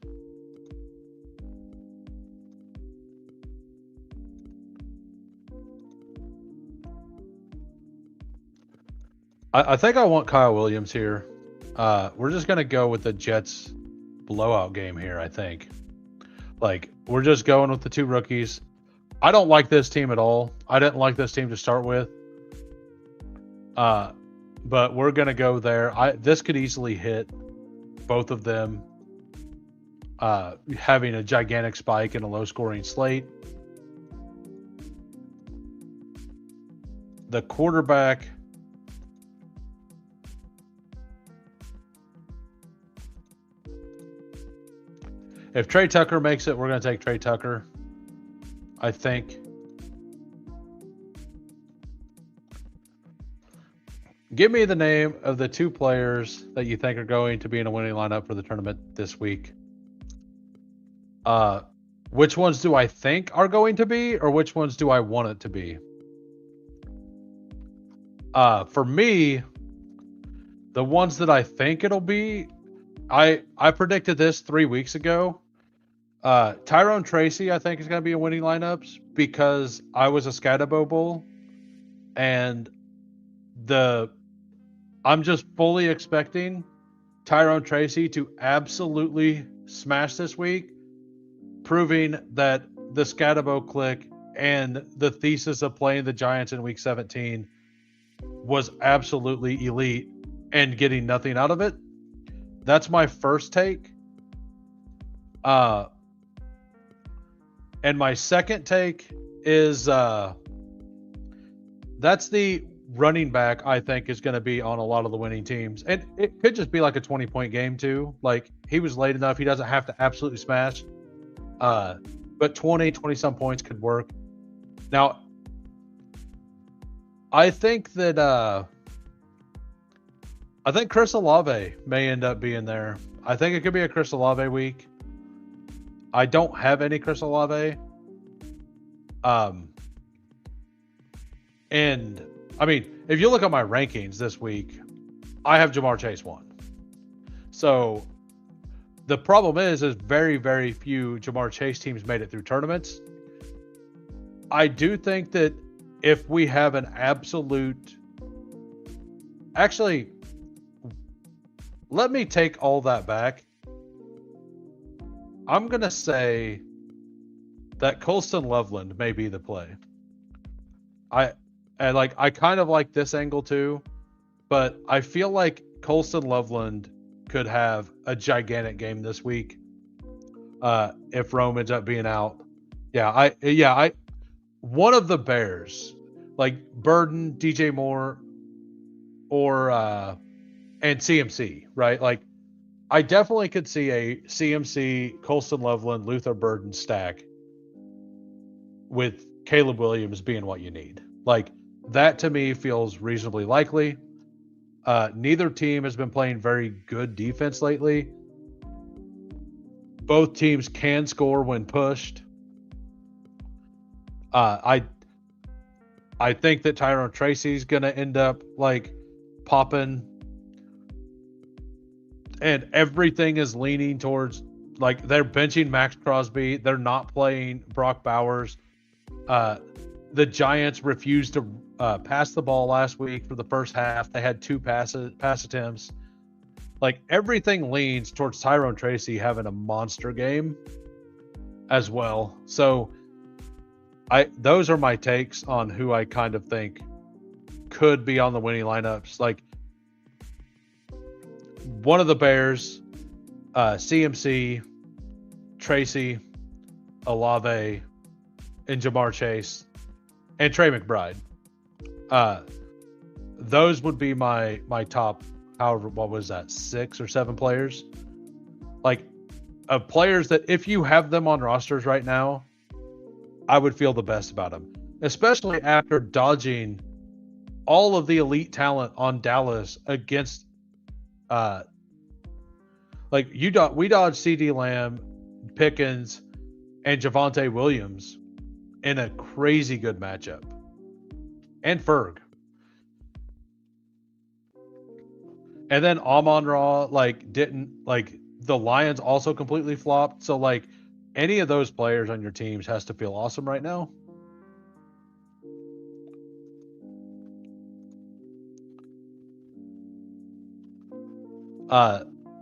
I think I want Kyle Williams here. We're just gonna go with the Jets blowout game here. I think, like, we're just going with the two rookies. I don't like this team at all. I didn't like this team to start with. But we're gonna go there. This could easily hit both of them. Having a gigantic spike in a low-scoring slate. The quarterback. If Trey Tucker makes it, we're going to take Trey Tucker, I think. Give me the name of the two players that you think are going to be in a winning lineup for the tournament this week. Which ones do I think are going to be, or which ones do I want it to be? For me, the ones that I think it'll be, I predicted this 3 weeks ago. Tyrone Tracy, I think, is going to be in winning lineups because I was a Scatabo Bull, and I'm just fully expecting Tyrone Tracy to absolutely smash this week, proving that the Scatabo click and the thesis of playing the Giants in Week 17 was absolutely elite and getting nothing out of it. That's my first take. And my second take is that's the running back I think is going to be on a lot of the winning teams. And it could just be like a 20-point game too. Like, he was late enough. He doesn't have to absolutely smash. But 20-some points could work. Now, I think that I think Chris Olave may end up being there. I think it could be a Chris Olave week. I don't have any Chris Olave. And I mean, if you look at my rankings this week, I have Jamar Chase 1. So the problem is very, very few Jamar Chase teams made it through tournaments. I do think that if we have an absolute, actually, let me take all that back. I'm going to say that Colston Loveland may be the play. I kind of like this angle too, but I feel like Colston Loveland could have a gigantic game this week. If Rome ends up being out. I one of the Bears, like Burden, DJ Moore, or and CMC, right? Like I definitely could see a CMC, Colston Loveland, Luther Burden stack with Caleb Williams being what you need. Like that to me feels reasonably likely. Neither team has been playing very good defense lately. Both teams can score when pushed. I think that Tyrone Tracy's going to end up like popping, and everything is leaning towards like they're benching Max Crosby. They're not playing Brock Bowers. The Giants refused to pass the ball last week for the first half. They had 2 pass attempts. Like everything leans towards Tyrone Tracy having a monster game as well. So those are my takes on who I kind of think could be on the winning lineups. Like one of the Bears, CMC, Tracy, Olave, and Jamar Chase, and Trey McBride. Those would be my top, however, what was that, 6 or 7 players? Like, of players that if you have them on rosters right now, I would feel the best about them. Especially after dodging all of the elite talent on Dallas against, we dodged CeeDee Lamb, Pickens, and Javonte Williams in a crazy good matchup. And Ferg. And then Amon-Ra, the Lions also completely flopped. So, any of those players on your teams has to feel awesome right now.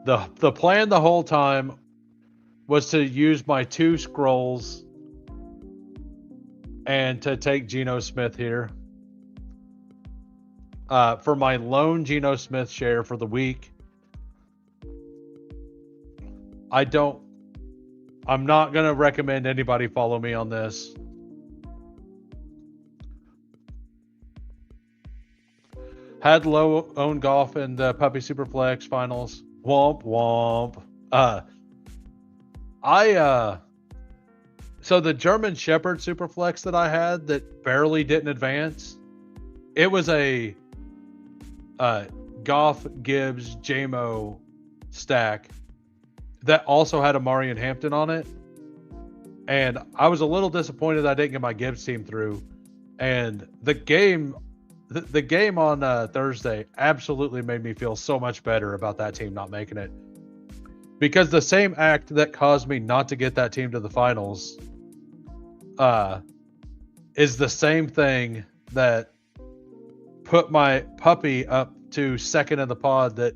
The plan the whole time was to use my 2 scrolls and to take Geno Smith here. For my lone Geno Smith share for the week, I'm not going to recommend anybody follow me on this. Had low owned golf in the Puppy Superflex finals. Womp womp. So the German Shepherd Superflex that I had that barely didn't advance, it was a Goff, Gibbs, JMO stack that also had a Marion Hampton on it. And I was a little disappointed I didn't get my Gibbs team through. And the game on Thursday absolutely made me feel so much better about that team not making it. Because the same act that caused me not to get that team to the finals is the same thing that put my puppy up to second in the pod that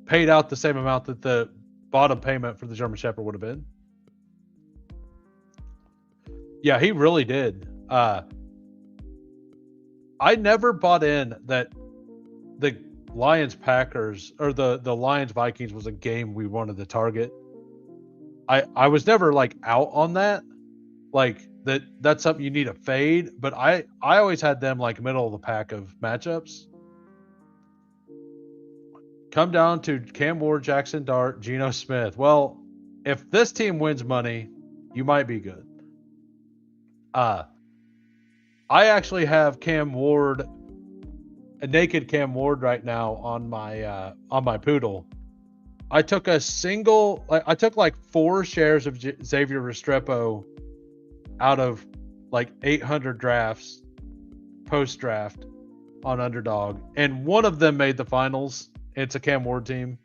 paid out the same amount that the bottom payment for the German Shepherd would have been. Yeah, he really did. I never bought in that the Lions Packers or the Lions Vikings was a game we wanted to target. I was never out on that. That's something you need to fade, but I always had them middle of the pack of matchups. Come down to Cam Ward, Jackson Dart, Geno Smith. Well, if this team wins money, you might be good. I actually have Cam Ward, a naked Cam Ward right now on my Poodle. I took I took 4 shares of Xavier Restrepo out of 800 drafts post draft on Underdog, and one of them made the finals. It's a Cam Ward team.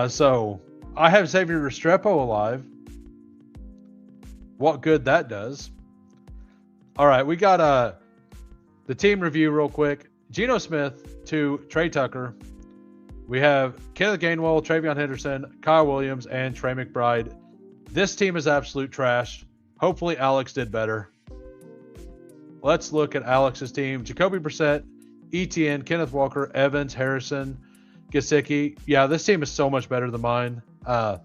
So I have Xavier Restrepo alive. What good that does. All right, we got the team review real quick. Geno Smith to Trey Tucker. We have Kenneth Gainwell, Travion Henderson, Kyle Williams, and Trey McBride. This team is absolute trash. Hopefully Alex did better. Let's look at Alex's team. Jacoby Brissett, ETN, Kenneth Walker, Evans, Harrison, Gesicki. Yeah, this team is so much better than mine. I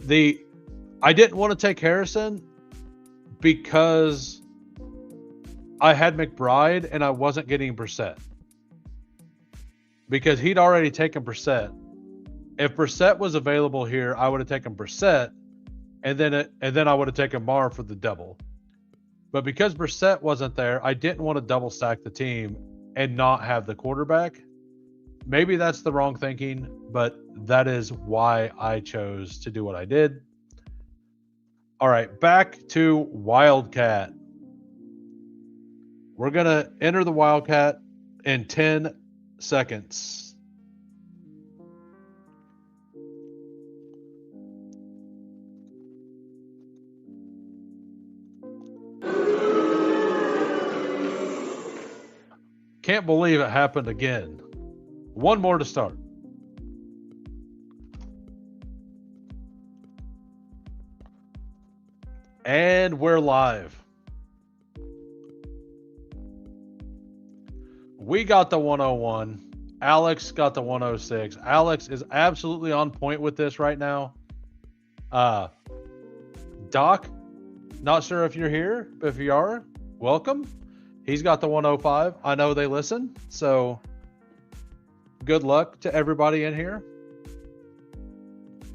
didn't want to take Harrison because I had McBride and I wasn't getting Brissett. Because he'd already taken Brissett. If Brissett was available here, I would have taken Brissett, and then I would have taken Marr for the double. But because Brissett wasn't there, I didn't want to double stack the team and not have the quarterback. Maybe that's the wrong thinking, but that is why I chose to do what I did. All right, back to Wildcat. We're going to enter the Wildcat in 10 seconds. Can't believe it happened again. One more to start. And we're live. We got the 101. Alex got the 106. Alex is absolutely on point with this right now. Doc, not sure if you're here, but if you are, welcome. He's got the 105. I know they listen, so good luck to everybody in here.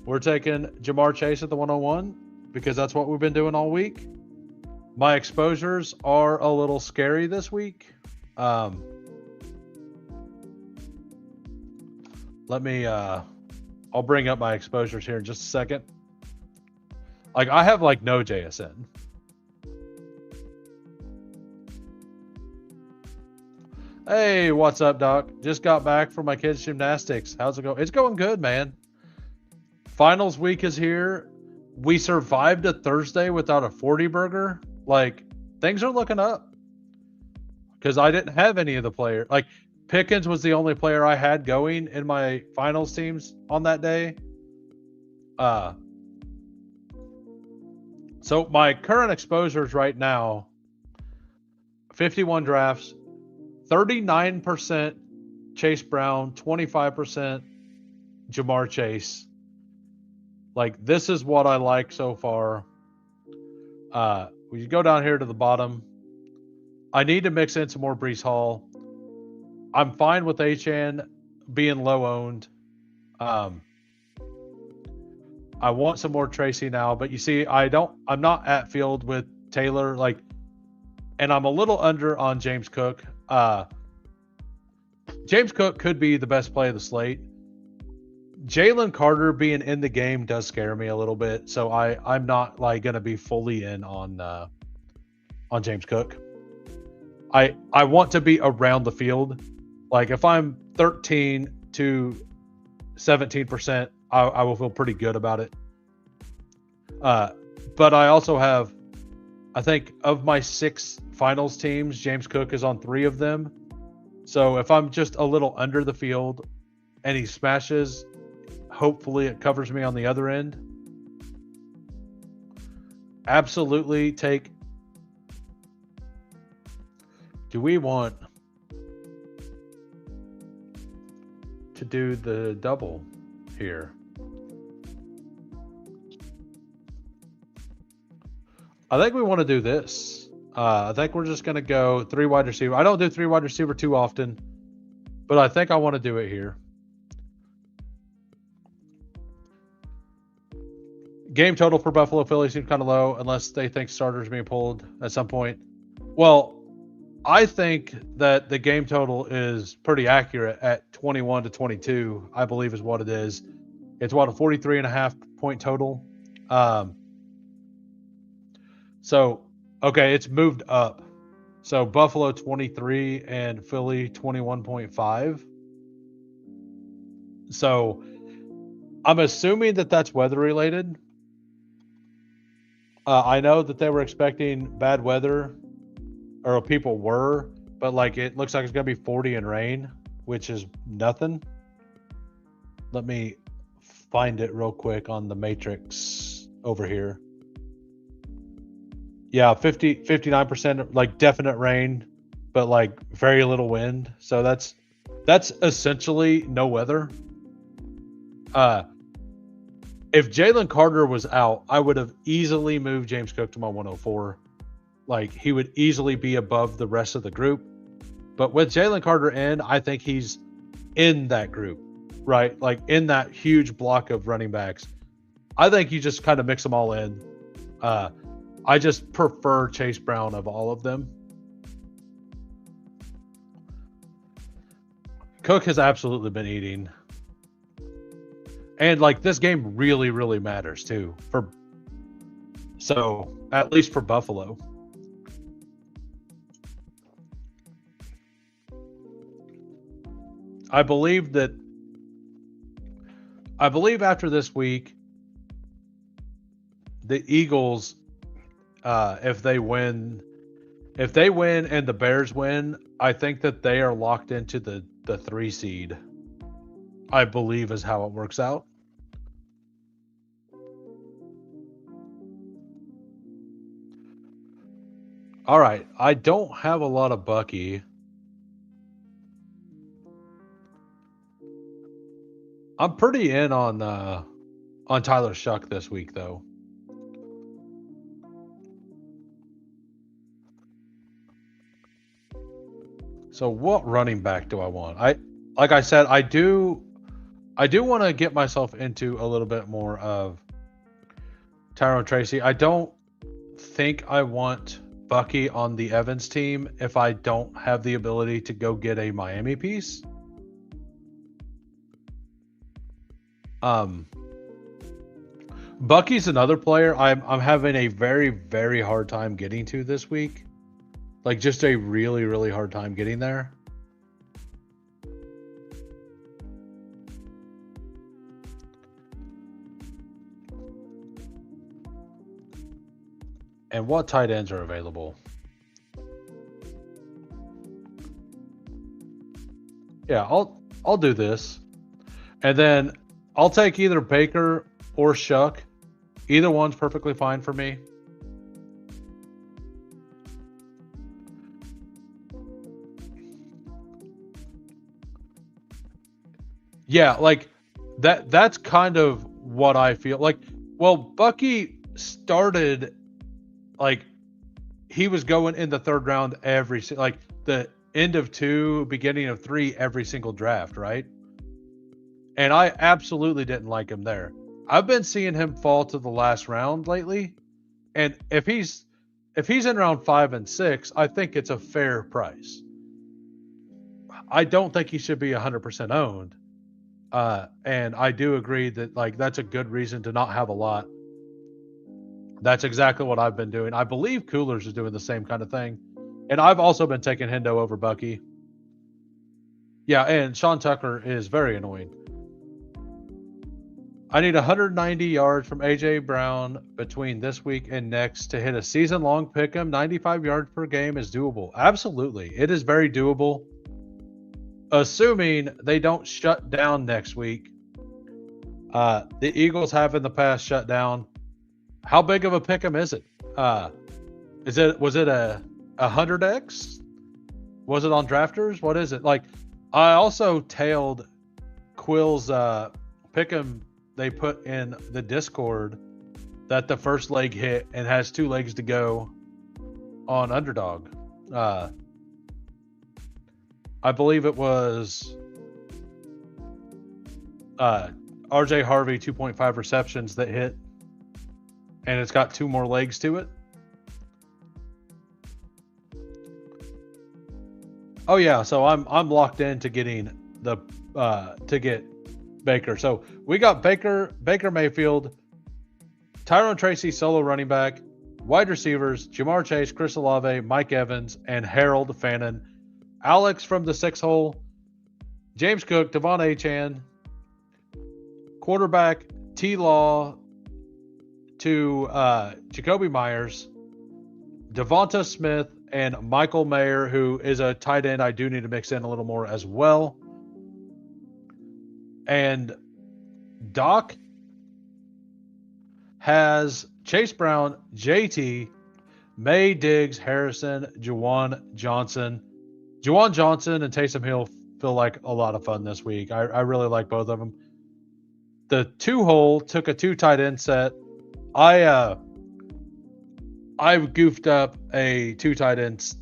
We're taking Ja'Marr Chase at the 101 because that's what we've been doing all week. My exposures are a little scary this week. Let me, I'll bring up my exposures here in just a second. Like, I have like no JSN. Hey, what's up, Doc? Just got back from my kids' gymnastics. How's it going? It's going good, man. Finals week is here. We survived a Thursday without a 40 burger. Like, things are looking up. Because I didn't have any of the players. Like, Pickens was the only player I had going in my finals teams on that day. So my current exposures right now, 51 drafts, 39% Chase Brown, 25% Ja'Marr Chase. Like, this is what I like so far. We go down here to the bottom. I need to mix in some more Breece Hall. I'm fine with HN being low owned. I want some more Tracy now, but you see, I'm not at field with Taylor, like, and I'm a little under on James Cook. James Cook could be the best play of the slate. Jalen Carter being in the game does scare me a little bit, so I'm not like going to be fully in on James Cook. I want to be around the field. Like, if I'm 13 to 17%, I will feel pretty good about it. But I also have, I think, of my 6 finals teams, James Cook is on 3 of them. So if I'm just a little under the field and he smashes, hopefully it covers me on the other end. Absolutely take. Do we want to do the double here? I think we want to do this. I think we're just going to go 3 wide receiver. I don't do 3 wide receiver too often, but I think I want to do it here. Game total for Buffalo Philly seems kind of low unless they think starters being pulled at some point. Well, I think that the game total is pretty accurate at 21 to 22, I believe is what it is. It's what, a 43.5 point total. So, okay, it's moved up. So Buffalo 23 and Philly 21.5. So I'm assuming that that's weather related. I know that they were expecting bad weather, or people were, but like it looks like it's going to be 40 and rain, which is nothing. Let me find it real quick on the matrix over here. Yeah, 59%, like definite rain, but like very little wind. So that's essentially no weather. Uh, if Jalen Carter was out, I would have easily moved James Cook to my 104. Like he would easily be above the rest of the group. But with Jalen Carter in, I think he's in that group, right? Like in that huge block of running backs. I think you just kind of mix them all in. Uh, I just prefer Chase Brown of all of them. Cook has absolutely been eating. And like this game really, really matters too. So at least for Buffalo. I believe that I believe after this week, the Eagles, if they win and the Bears win, I think that they are locked into the 3 seed. I believe is how it works out. All right, I don't have a lot of Bucky. I'm pretty in on Tyler Shuck this week though. So what running back do I want? Like I said, I do want to get myself into a little bit more of Tyrone Tracy. I don't think I want Bucky on the Evans team if I don't have the ability to go get a Miami piece. Um, Bucky's another player I'm having a very very hard time getting to this week. Like just a really really hard time getting there. And what tight ends are available? Yeah, I'll do this. And then I'll take either Baker or Shuck. Either one's perfectly fine for me. Yeah, like that's kind of what I feel. Like well, Bucky started like he was going in the third round like the end of 2, beginning of 3 every single draft, right? And I absolutely didn't like him there. I've been seeing him fall to the last round lately, and if he's in round 5 and 6, I think it's a fair price. I don't think he should be 100% owned. And I do agree that like that's a good reason to not have a lot. That's exactly what I've been doing. I believe Coolers is doing the same kind of thing. And I've also been taking Hendo over Bucky. Yeah, and Sean Tucker is very annoying. I need 190 yards from AJ Brown between this week and next to hit a season-long pick 'em. 95 yards per game is doable. Absolutely, it is very doable, assuming they don't shut down next week. The Eagles have in the past shut down. How big of a pick 'em is it? Was it a 100x? Was it on drafters? What is it like? I also tailed Quill's pick'em they put in the Discord that the first leg hit and has 2 legs to go on underdog. I believe it was RJ Harvey 2.5 receptions that hit, and it's got 2 more legs to it. Oh yeah, so I'm locked in to getting the to get Baker. So we got Baker Mayfield, Tyrone Tracy solo running back, wide receivers, Jamar Chase, Chris Olave, Mike Evans, and Harold Fannin. Alex from the 6 hole, James Cook, Devon Achane, quarterback T Law to Jacoby Myers, Devonta Smith, and Michael Mayer, who is a tight end I do need to mix in a little more as well. And Doc has Chase Brown, JT, May, Diggs, Harrison, Juwan Johnson. Juwan Johnson and Taysom Hill feel like a lot of fun this week. I really like both of them. The 2-hole took a 2 tight end set. I goofed up a 2 tight end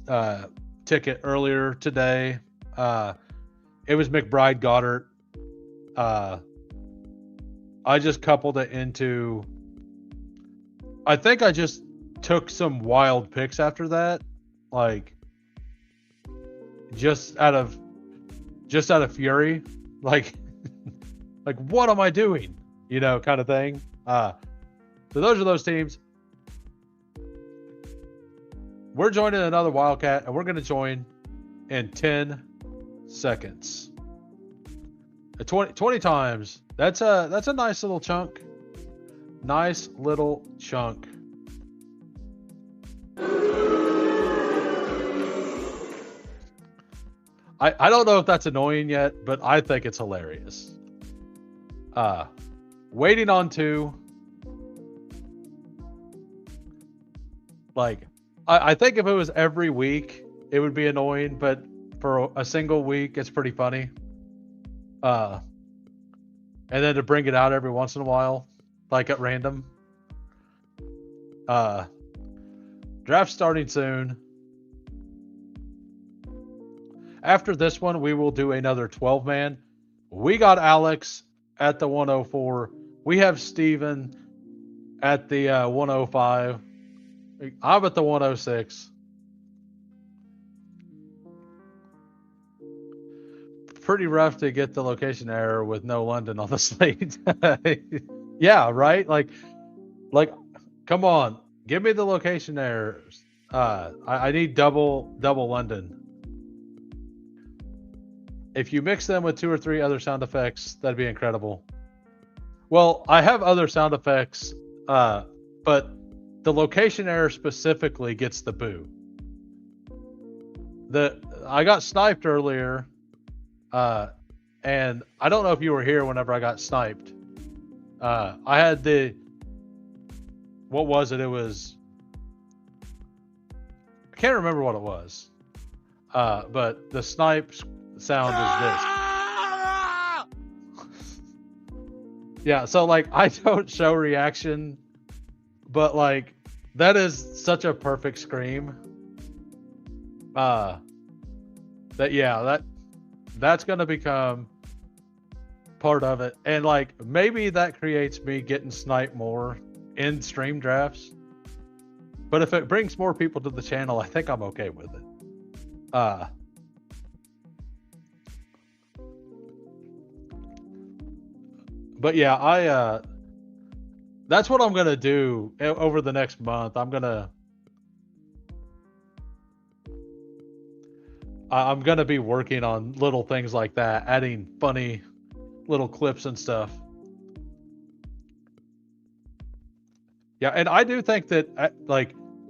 ticket earlier today. It was McBride Goddard. I just coupled it into. I think I just took some wild picks after that, like just out of fury, like like what am I doing, kind of thing. So those are those teams. We're joining another Wildcat, and we're going to join in 10 seconds. 20 times. That's a nice little chunk. Nice little chunk. I don't know if that's annoying yet, but I think it's hilarious. Waiting on 2. Like, I think if it was every week, it would be annoying, but for a single week, it's pretty funny. And then to bring it out every once in a while, like at random. Draft starting soon. After this one, we will do another 12-man. We got Alex at the 104. We have Steven at the 105. I'm at the 106. Pretty rough to get the location error with no London on the slate. Yeah, right? Like, come on. Give me the location errors. I need double London. If you mix them with 2 or 3 other sound effects, that'd be incredible. Well, I have other sound effects, but the location error specifically gets the boo. I got sniped earlier, and I don't know if you were here whenever I got sniped. I had what was it? It was, I can't remember what it was, but the snipe sound is this. Yeah, so like I don't show reaction, but like that is such a perfect scream. That's gonna become part of it, and like maybe that creates me getting sniped more in stream drafts. But if it brings more people to the channel, I think I'm okay with it. But yeah, that's what I'm gonna do over the next month. I'm gonna be working on little things like that, adding funny little clips and stuff. Yeah, and I do think that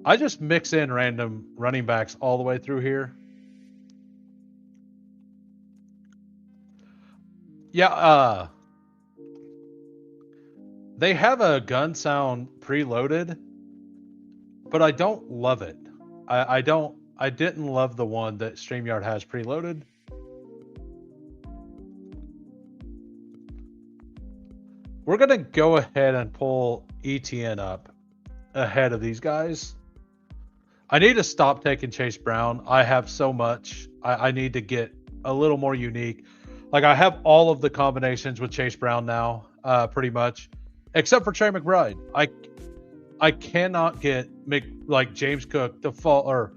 I just mix in random running backs all the way through here. Yeah, they have a gun sound preloaded, but I don't love it. I didn't love the one that StreamYard has preloaded. We're going to go ahead and pull ETN up ahead of these guys. I need to stop taking Chase Brown. I have so much. I need to get a little more unique. Like I have all of the combinations with Chase Brown now, pretty much, except for Trey McBride. I cannot get James Cook to fall, or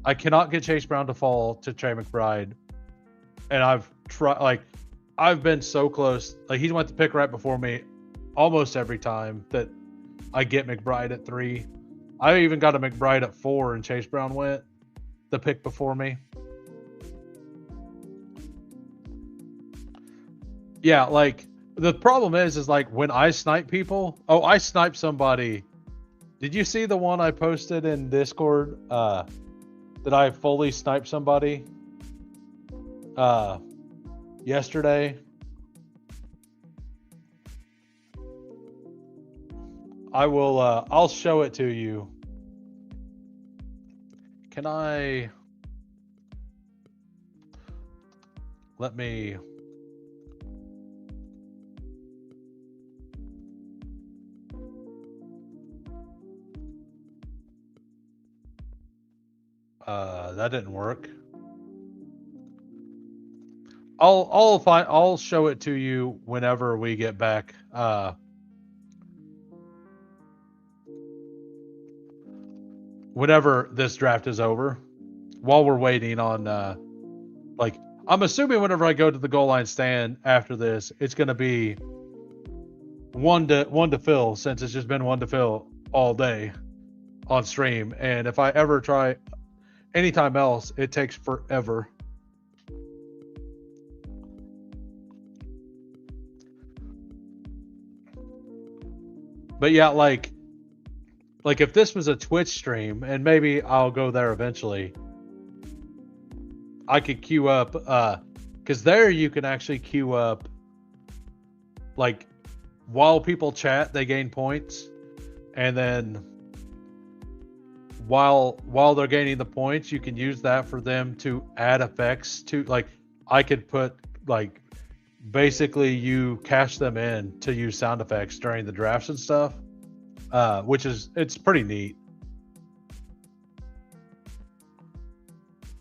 I cannot get Chase Brown to fall to Trey McBride. And I've tried, I've been so close. Like he went to pick right before me almost every time that I get McBride at 3. I even got a McBride at 4 and Chase Brown went the pick before me. Yeah, like the problem is like when I snipe people. Oh, I sniped somebody. Did you see the one I posted in Discord? That I fully sniped somebody yesterday. I will. I'll show it to you. can I... Let me... that didn't work. I'll show it to you whenever we get back. Whenever this draft is over, while we're waiting on, like, I'm assuming whenever I go to the goal line stand after this, it's going to be one to fill, since it's just been one to fill all day on stream. And if I ever try anytime else, it takes forever. But yeah, like if this was a Twitch stream, and maybe I'll go there eventually, I could queue up, because there you can actually queue up, like, while people chat, they gain points, and then while they're gaining the points, you can use that for them to add effects to, like, I could put, like, basically you cash them in to use sound effects during the drafts and stuff, which is, it's pretty neat.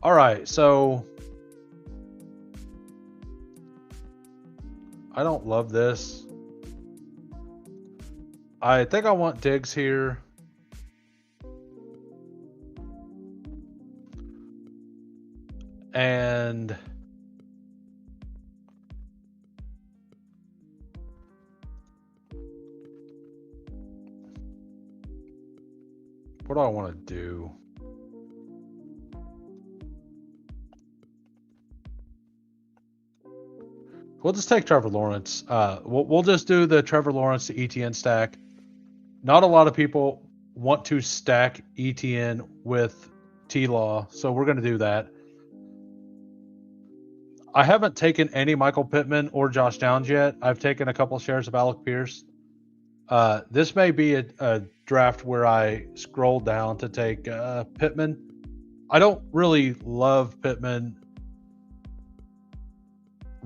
All right, so I don't love this. I think I want Degens here. And what do I want to do? We'll just take Trevor Lawrence. We'll just do the Trevor Lawrence to ETN stack. Not a lot of people want to stack ETN with T-Law, so we're going to do that. I haven't taken any Michael Pittman or Josh Downs yet. I've taken a couple shares of Alec Pierce. This may be a draft where I scroll down to take Pittman. I don't really love Pittman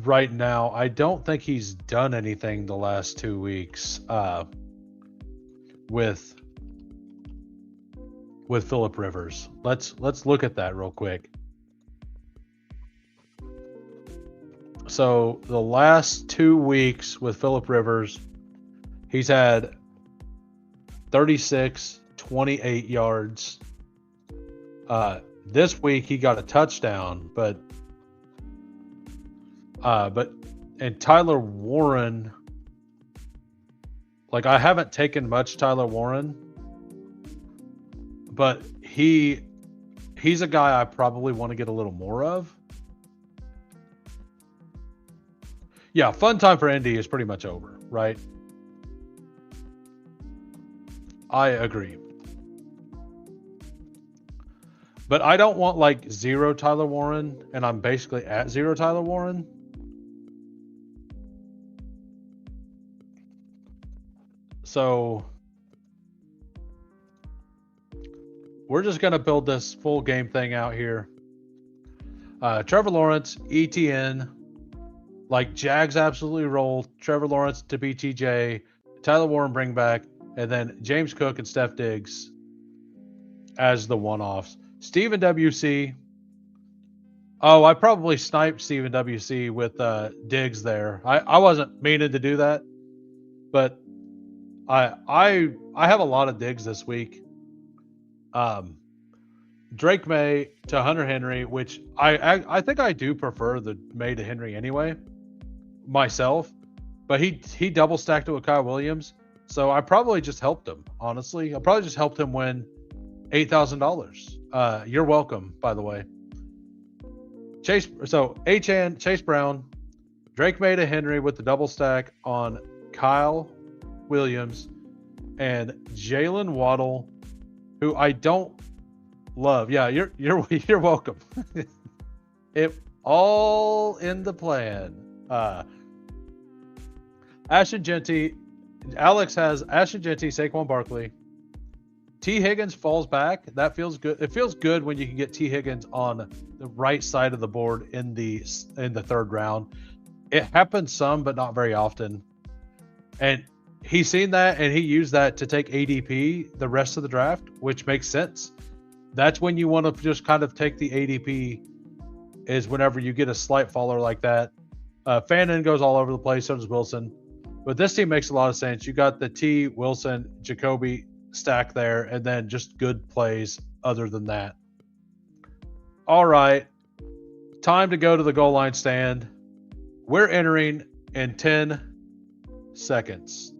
right now. I don't think he's done anything the last 2 weeks with Phillip Rivers. Let's look at that real quick. So the last 2 weeks with Phillip Rivers, he's had 36, 28 yards. This week he got a touchdown, but and Tyler Warren, like, I haven't taken much Tyler Warren, but he's a guy I probably want to get a little more of. Yeah, fun time for Indy is pretty much over, right? I agree. But I don't want, like, 0 Tyler Warren, and I'm basically at 0 Tyler Warren. So we're just going to build this full game thing out here. Trevor Lawrence, ETN, like, Jags absolutely roll. Trevor Lawrence to BTJ, Tyler Warren bring back, and then James Cook and Steph Diggs as the one-offs. Stephen WC. Oh, I probably sniped Stephen WC with Diggs there. I wasn't meaning to do that, but I have a lot of Diggs this week. Drake May to Hunter Henry, which I think I do prefer the May to Henry anyway, myself, but he double stacked it with Kyle Williams, so I probably just helped him. Honestly, I probably just helped him win $8,000. You're welcome, by the way. Chase Brown, Drake May to Henry with the double stack on Kyle Williams, and Jalen Waddle, who I don't love. Yeah, you're welcome. It all in the plan. Ashton Genty, Alex has Ashton Genty, Saquon Barkley, T. Higgins falls back. That feels good. It feels good when you can get T. Higgins on the right side of the board in the third round. It happens some, but not very often. And he's seen that, and he used that to take ADP the rest of the draft, which makes sense. That's when you want to just kind of take the ADP, is whenever you get a slight faller like that. Fannin goes all over the place, so does Wilson. But this team makes a lot of sense. You got the T, Wilson, Jacoby stack there, and then just good plays other than that. All right. Time to go to the goal line stand. We're entering in 10 seconds.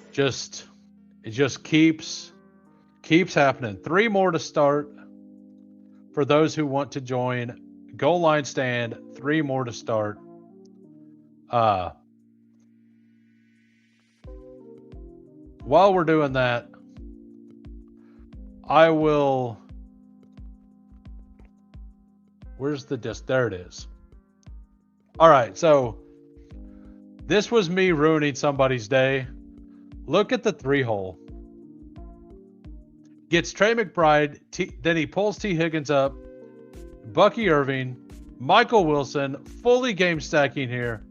It just keeps happening. 3 more to start. For those who want to join goal line stand, 3 more to start. While we're doing that, I will. Where's the disc? There it is. All right, so this was me ruining somebody's day. Look at the 3-hole. Gets Trey McBride, then he pulls T. Higgins up, Bucky Irving, Michael Wilson, fully game stacking here,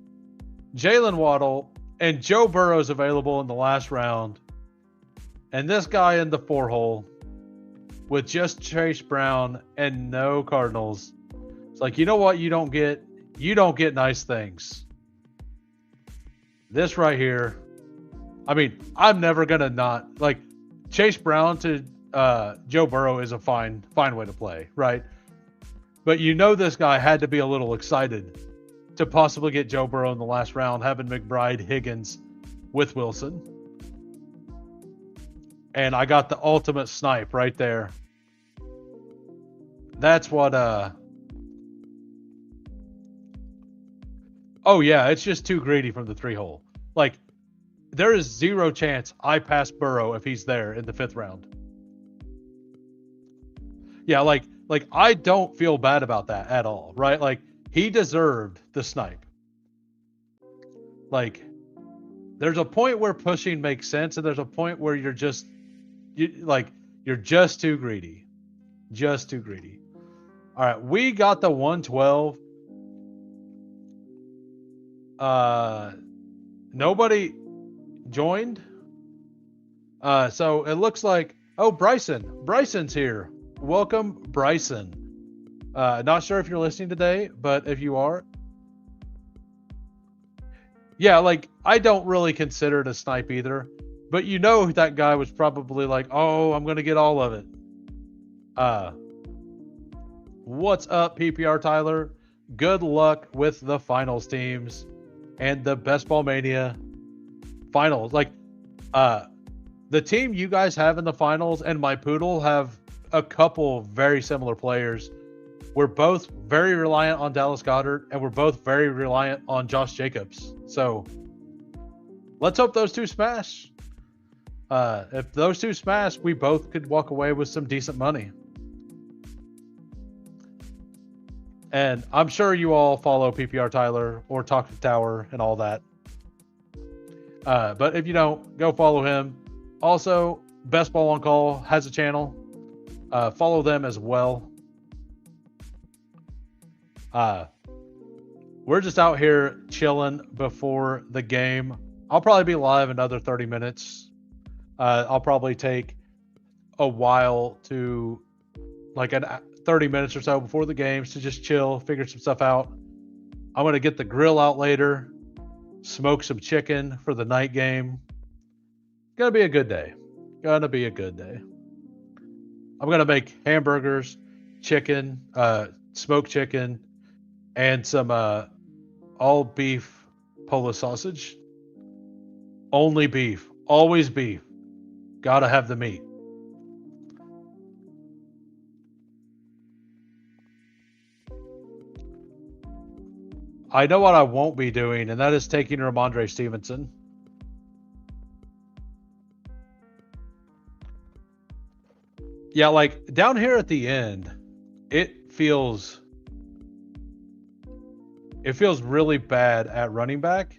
Jalen Waddle, and Joe Burrow's available in the last round. And this guy in the 4-hole with just Chase Brown and no Cardinals. It's like, you know what you don't get? You don't get nice things. This right here. I mean, I'm never going to not. Like, Chase Brown to Joe Burrow is a fine way to play, right? But you know this guy had to be a little excited to possibly get Joe Burrow in the last round, having McBride, Higgins with Wilson. And I got the ultimate snipe right there. That's what oh yeah, it's just too greedy from the 3-hole. Like, there is 0 chance I pass Burrow if he's there in the 5th round. Yeah, like I don't feel bad about that at all, right? Like, he deserved the snipe. Like, there's a point where pushing makes sense, and there's a point where you're just too greedy. Just too greedy. All right, we got the 112. Nobody joined. So it looks like, oh, Bryson's here. Welcome, Bryson. Not sure if you're listening today, but if you are, yeah, like, I don't really consider it a snipe either, but you know that guy was probably like, oh, I'm going to get all of it. What's up, PPR Tyler? Good luck with the finals teams and the Best Ball Mania finals. Like, the team you guys have in the finals and my Poodle have a couple very similar players. We're both very reliant on Dallas Goedert, and we're both very reliant on Josh Jacobs. So let's hope those two smash. If those two smash, we both could walk away with some decent money. And I'm sure you all follow PPR Tyler or Talk to Tower and all that. But if you don't, go follow him. Also, Best Ball on Call has a channel. Follow them as well. We're just out here chilling before the game. I'll probably be live another 30 minutes. I'll probably take a while to, like, 30 minutes or so before the games to just chill, figure some stuff out. I'm going to get the grill out later, smoke some chicken for the night game. Gonna be a good day. Gonna be a good day. I'm going to make hamburgers, chicken, smoked chicken, and some all beef Polish sausage. Only beef. Always beef. Gotta have the meat. I know what I won't be doing, and that is taking Ramondre Stevenson. Yeah, like, down here at the end, it feels really bad at running back,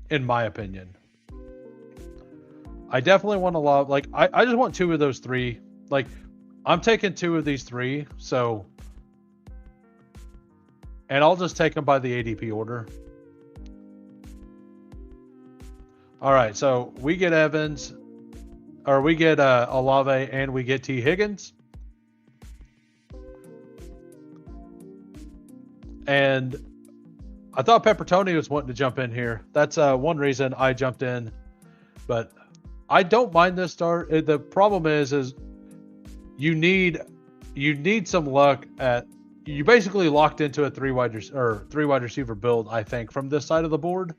in my opinion. I definitely want a lot. Like I just want 2 of those 3. Like I'm taking 2 of these 3. So, and I'll just take them by the ADP order. All right, so we get Evans, or we get Olave, and we get T. Higgins. And I thought Peppertoni was wanting to jump in here. That's one reason I jumped in. But I don't mind this start. The problem is you need some luck at. You basically locked into a 3 wide receiver build, I think, from this side of the board.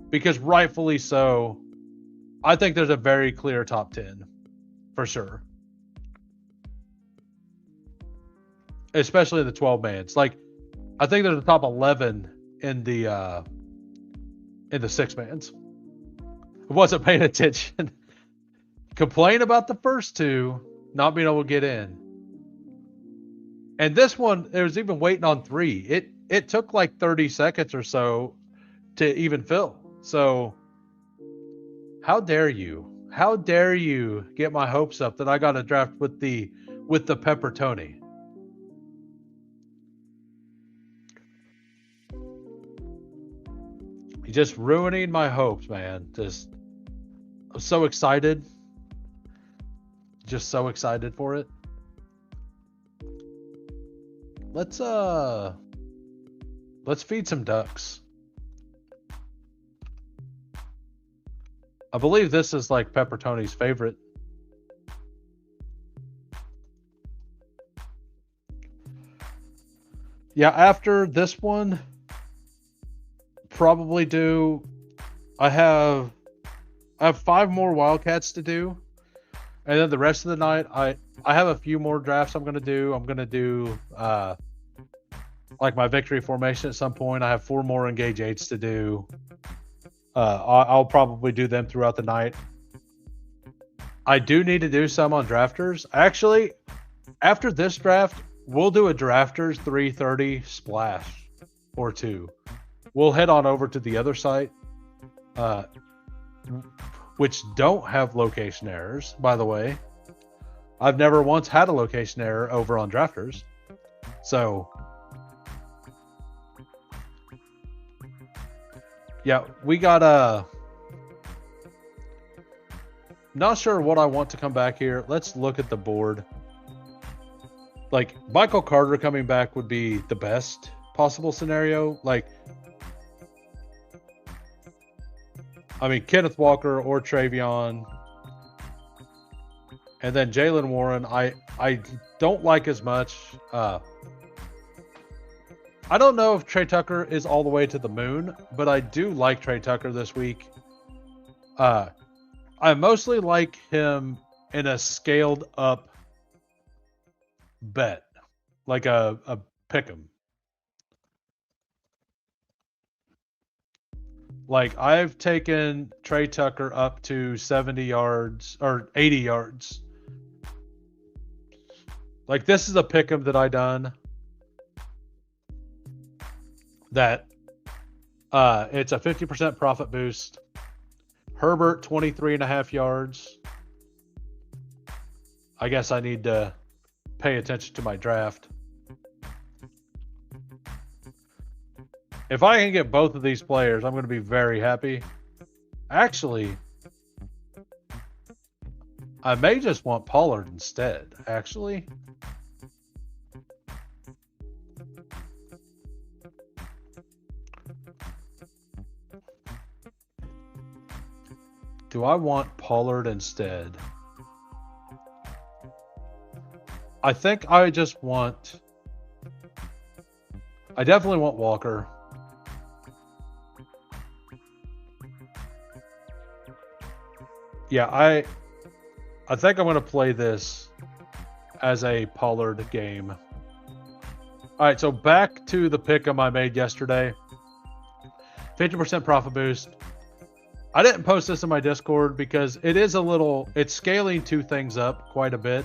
Because rightfully so, I think there's a very clear top 10 for sure. Especially the 12 mans. Like, I think there's a top 11 in the 6 mans. I wasn't paying attention. Complain about the first 2 not being able to get in. And this one, it was even waiting on 3. It took like 30 seconds or so to even fill. So how dare you? How dare you get my hopes up that I got a draft with the Peppertoni? You're just ruining my hopes, man. I'm so excited. Just so excited for it. Let's feed some ducks. I believe this is like Peppertoni's favorite. Yeah, after this one, probably do. I have 5 more Wildcats to do, and then the rest of the night, I have a few more drafts I'm gonna do. I'm gonna do like my victory formation at some point. I have 4 more Engage 8s to do. I'll probably do them throughout the night. I do need to do some on drafters. Actually, after this draft, we'll do a drafters 330 splash or 2. We'll head on over to the other site, which don't have location errors, by the way. I've never once had a location error over on drafters. So yeah, we got not sure what I want to come back here. Let's look at the board. Like, Michael Carter coming back would be the best possible scenario. Like, I mean, Kenneth Walker or Travion. And then Jalen Warren, I don't like as much. I don't know if Trey Tucker is all the way to the moon, but I do like Trey Tucker this week. I mostly like him in a scaled up bet, like a pick'em. Like, I've taken Trey Tucker up to 70 yards or 80 yards. Like, this is a pick'em that I done. That it's a 50% profit boost. Herbert 23.5 yards. I guess I need to pay attention to my draft. If I can get both of these players, I'm going to be very happy. Actually, I may just want Pollard instead, actually. Do I want Pollard instead? I think I just want... I definitely want Walker. Yeah, I think I'm going to play this as a Pollard game. All right, so back to the pick'em I made yesterday. 50% profit boost. I didn't post this in my Discord because it is a little... It's scaling 2 things up quite a bit.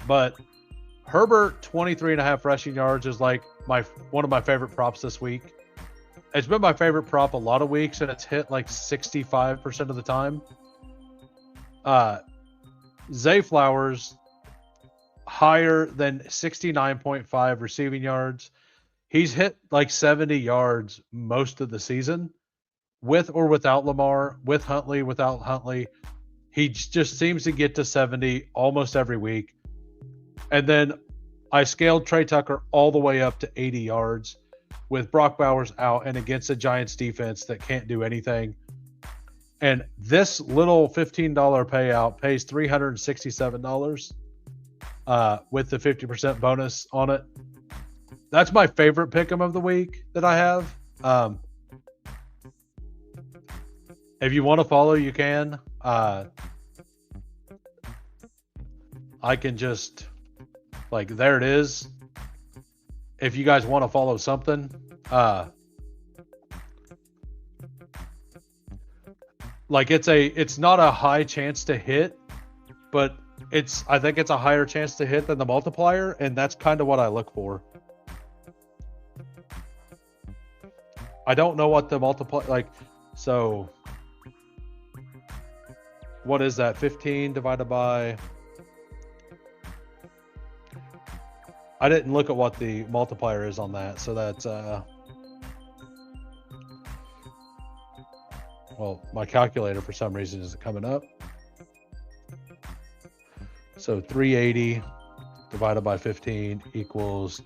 But Herbert 23.5 rushing yards is like one of my favorite props this week. It's been my favorite prop a lot of weeks, and it's hit like 65% of the time. Zay Flowers, higher than 69.5 receiving yards. He's hit like 70 yards most of the season, with or without Lamar, with Huntley, without Huntley. He just seems to get to 70 almost every week. And then I scaled Trey Tucker all the way up to 80 yards with Brock Bowers out and against a Giants defense that can't do anything. And this little $15 payout pays $367 with the 50% bonus on it. That's my favorite pick'em of the week that I have. If you want to follow, you can. I can just, like, there it is. If you guys want to follow something, like it's not a high chance to hit, but I think it's a higher chance to hit than the multiplier, and that's kind of what I look for. I don't know what the multiplier, like, so what is that? 15 divided by, I didn't look at what the multiplier is on that, so that's well, my calculator for some reason isn't coming up. So 380 divided by 15 equals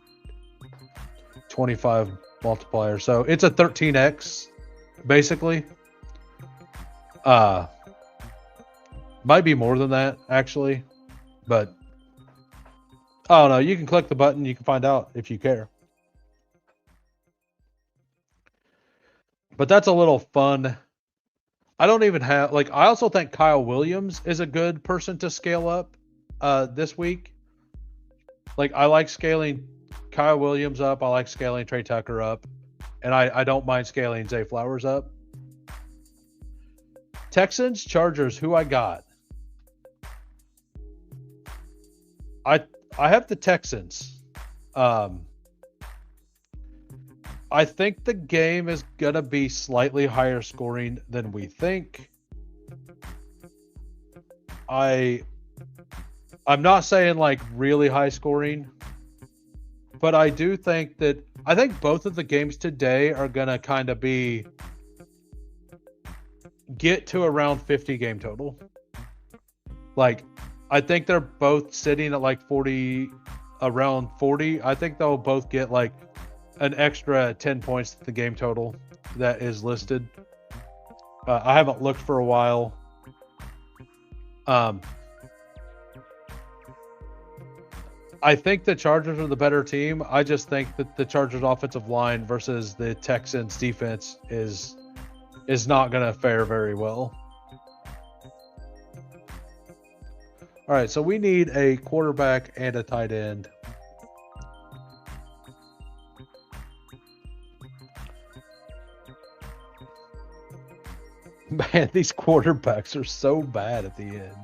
25 multiplier. So it's a 13x, basically. Might be more than that, actually. But, I don't know. You can click the button. You can find out if you care. But that's a little fun. I don't even have, like, I also think Kyle Williams is a good person to scale up this week. Like, I like scaling Kyle Williams up. I like scaling Trey Tucker up. And I don't mind scaling Zay Flowers up. Texans, Chargers, who I got? I have the Texans. I think the game is going to be slightly higher scoring than we think. I'm not saying like really high scoring, but I do think that I think both of the games today are going to kind of get to around 50 game total. Like, I think they're both sitting at like 40, around 40. I think they'll both get like an extra 10 points to the game total that is listed. I haven't looked for a while. I think the Chargers are the better team. I just think that the Chargers offensive line versus the Texans defense is not going to fare very well. All right, so we need a quarterback and a tight end. Man, these quarterbacks are so bad at the end.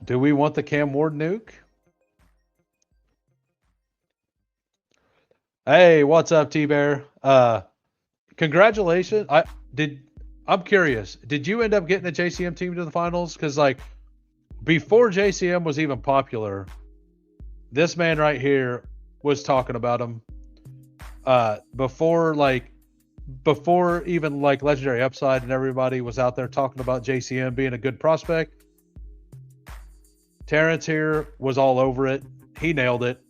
Do we want the Cam Ward nuke? Hey, what's up, T-Bear? Congratulations. I'm curious. Did you end up getting a JCM team to the finals? Because like before JCM was even popular, this man right here was talking about him. Before even like Legendary Upside and everybody was out there talking about JCM being a good prospect. Terrence here was all over it. He nailed it.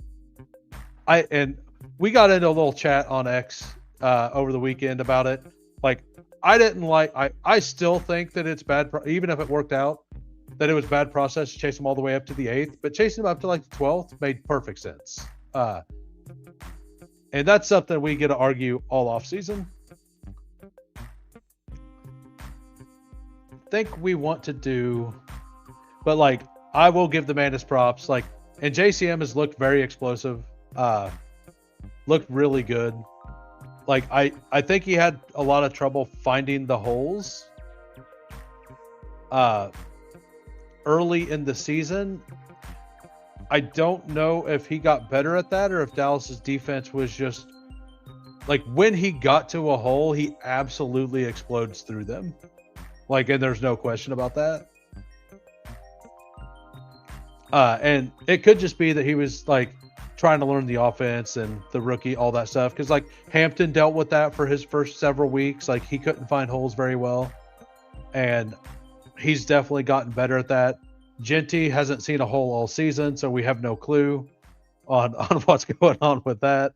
And we got into a little chat on X over the weekend about it. Like, I still think that it's bad, even if it worked out, that it was bad process to chase him all the way up to the 8th, but chasing him up to like the 12th made perfect sense. And that's something we get to argue all off season. Think we want to do, but like, I will give the man his props. Like, and JCM has looked very explosive, looked really good. Like, I think he had a lot of trouble finding the holes uh, early in the season. I don't know if he got better at that or if Dallas's defense was just like when he got to a hole, he absolutely explodes through them. Like, and there's no question about that. And it could just be that he was like trying to learn the offense and the rookie, all that stuff. Because like Hampton dealt with that for his first several weeks. Like he couldn't find holes very well, and he's definitely gotten better at that. Genty hasn't seen a hole all season, so we have no clue on what's going on with that.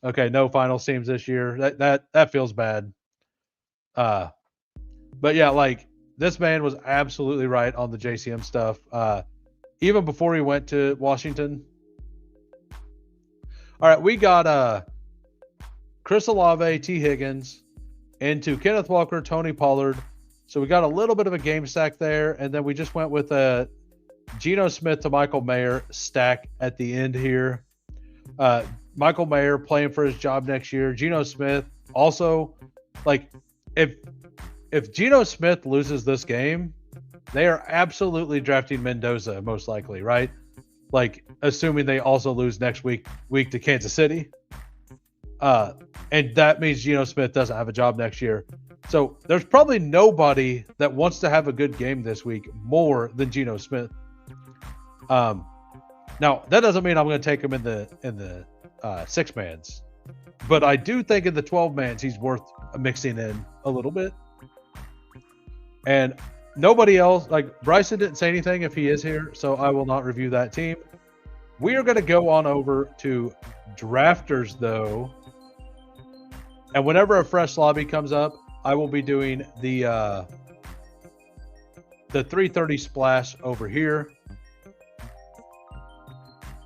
Okay, no finals teams this year. That feels bad. But yeah, like this man was absolutely right on the JCM stuff. Even before he went to Washington. All right, we got Chris Olave, T. Higgins, into Kenneth Walker, Tony Pollard. So we got a little bit of a game stack there, and then we just went with a Geno Smith to Michael Mayer stack at the end here. Michael Mayer playing for his job next year. Geno Smith also, like, if Geno Smith loses this game, they are absolutely drafting Mendoza, most likely, right? Like, assuming they also lose next week to Kansas City. And that means Geno Smith doesn't have a job next year. So there's probably nobody that wants to have a good game this week more than Geno Smith. Now that doesn't mean I'm going to take him in the 6-mans, but I do think in the 12-mans he's worth mixing in a little bit. And nobody else, like Bryson didn't say anything if he is here, so I will not review that team. We are going to go on over to drafters though, and whenever a fresh lobby comes up, I will be doing the 330 splash over here.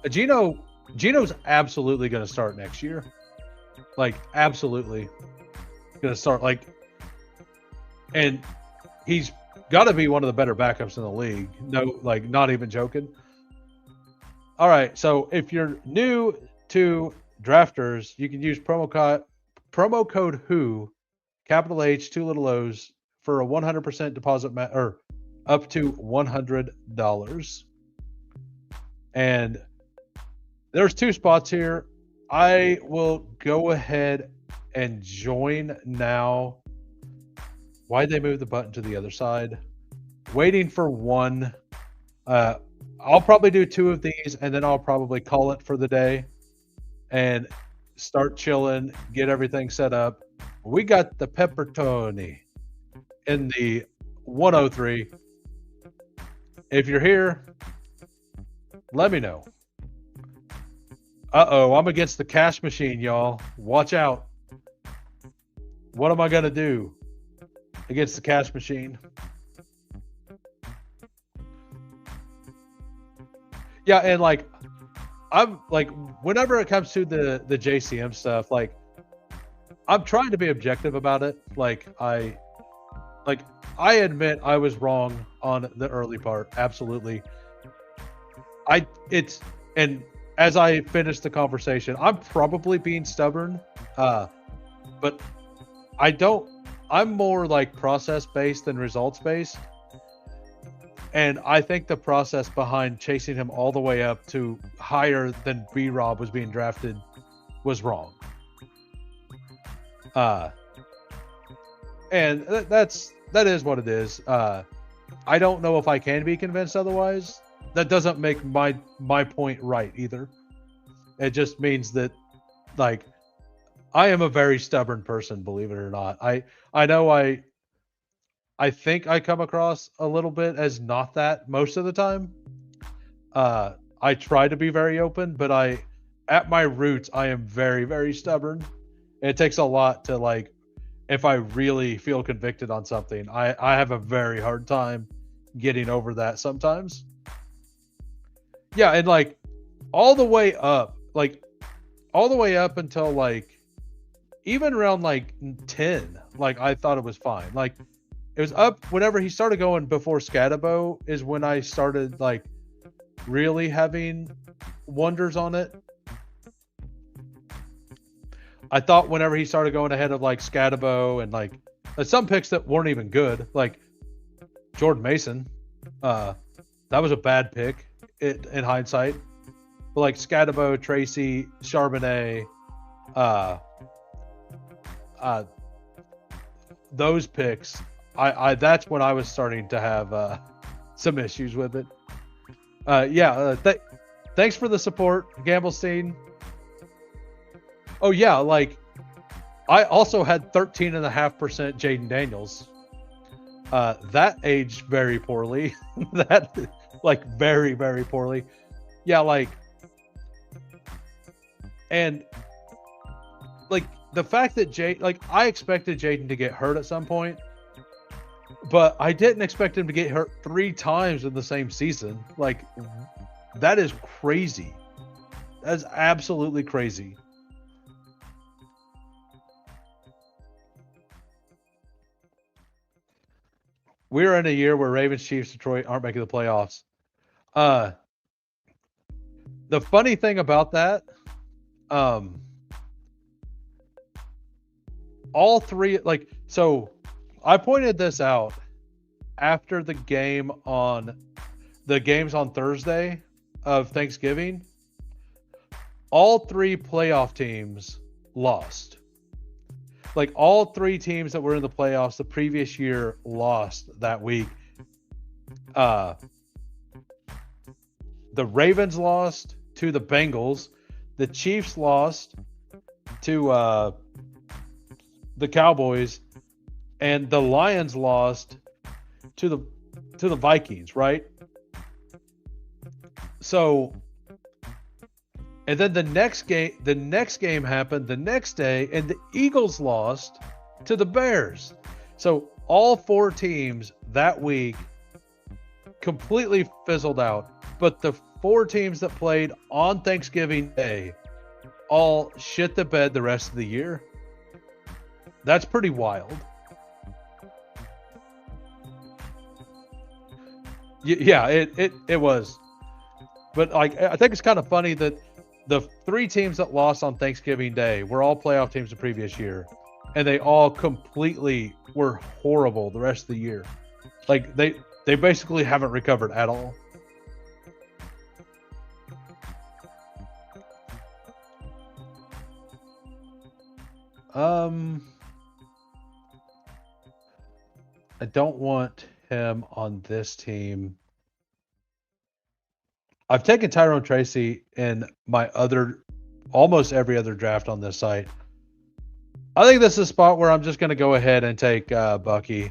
Geno's absolutely going to start next year. Like, absolutely going to start. Like, and he's got to be one of the better backups in the league. No, like, not even joking. All right, so if you're new to drafters, you can use promo code WHO, capital H, 2 little O's, for a 100% deposit or up to $100. And there's 2 spots here. I will go ahead and join now. Why'd they move the button to the other side? Waiting for one. I'll probably do 2 of these, and then I'll probably call it for the day and start chilling, get everything set up. We got the Pepperoni in the 103. If you're here, let me know. Uh-oh, I'm against the cash machine, y'all. Watch out. What am I going to do against the cash machine? Yeah, and like, I'm like, whenever it comes to the JCM stuff, like, I'm trying to be objective about it. Like, I admit I was wrong on the early part. Absolutely. And as I finish the conversation, I'm probably being stubborn. But I'm more like process based than results based. And I think the process behind chasing him all the way up to higher than B-Rob was being drafted was wrong. And that is what it is. I don't know if I can be convinced otherwise. That doesn't make my point right either. It just means that, like, I am a very stubborn person, believe it or not. I know I think I come across a little bit as not that most of the time. I try to be very open, but at my roots, I am very, very stubborn. It takes a lot to, like, if I really feel convicted on something, I have a very hard time getting over that sometimes. Yeah, and like all the way up until like even around like 10, like I thought it was fine. Like it was up whenever he started going before Scatabo is when I started like really having wonders on it. I thought whenever he started going ahead of like Scatabo and like some picks that weren't even good, like Jordan Mason. That was a bad pick in hindsight. But like Scatabo, Tracy, Charbonnet, uh, uh, those picks, I that's when I was starting to have some issues with it. Thanks for the support, Gamblestein. Oh yeah, like I also had 13.5% Jaden Daniels. That aged very poorly. That like very, very poorly. Yeah, like and like the fact that I expected Jaden to get hurt at some point, but I didn't expect him to get hurt 3 times in the same season. Like that is crazy. That's absolutely crazy. We're in a year where Ravens, Chiefs, Detroit aren't making the playoffs. The funny thing about that, all three, like, so I pointed this out after the games on Thursday of Thanksgiving. All 3 playoff teams lost. Like all 3 teams that were in the playoffs the previous year lost that week. The Ravens lost to the Bengals. The Chiefs lost to the Cowboys, and the Lions lost to the Vikings, right? So, and then the next game happened the next day, and the Eagles lost to the Bears. So all 4 teams that week completely fizzled out. But the 4 teams that played on Thanksgiving Day all shit the bed the rest of the year. That's pretty wild. Yeah, it was. But like, I think it's kind of funny that the 3 teams that lost on Thanksgiving Day were all playoff teams the previous year, and they all completely were horrible the rest of the year. Like they basically haven't recovered at all. I don't want him on this team. I've taken Tyrone Tracy in my almost every other draft on this site. I think this is a spot where I'm just going to go ahead and take Bucky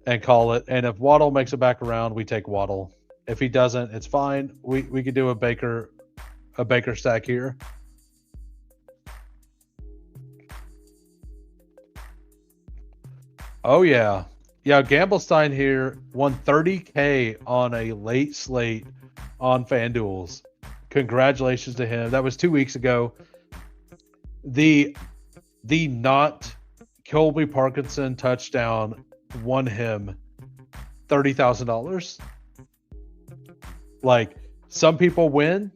and call it. And if Waddle makes it back around, we take Waddle. If he doesn't, it's fine. We could do a Baker stack here. Oh yeah. Yeah, Gamblestein here won $30K on a late slate on FanDuel's. Congratulations to him. That was 2 weeks ago. The not Colby Parkinson touchdown won him $30,000. Like, some people win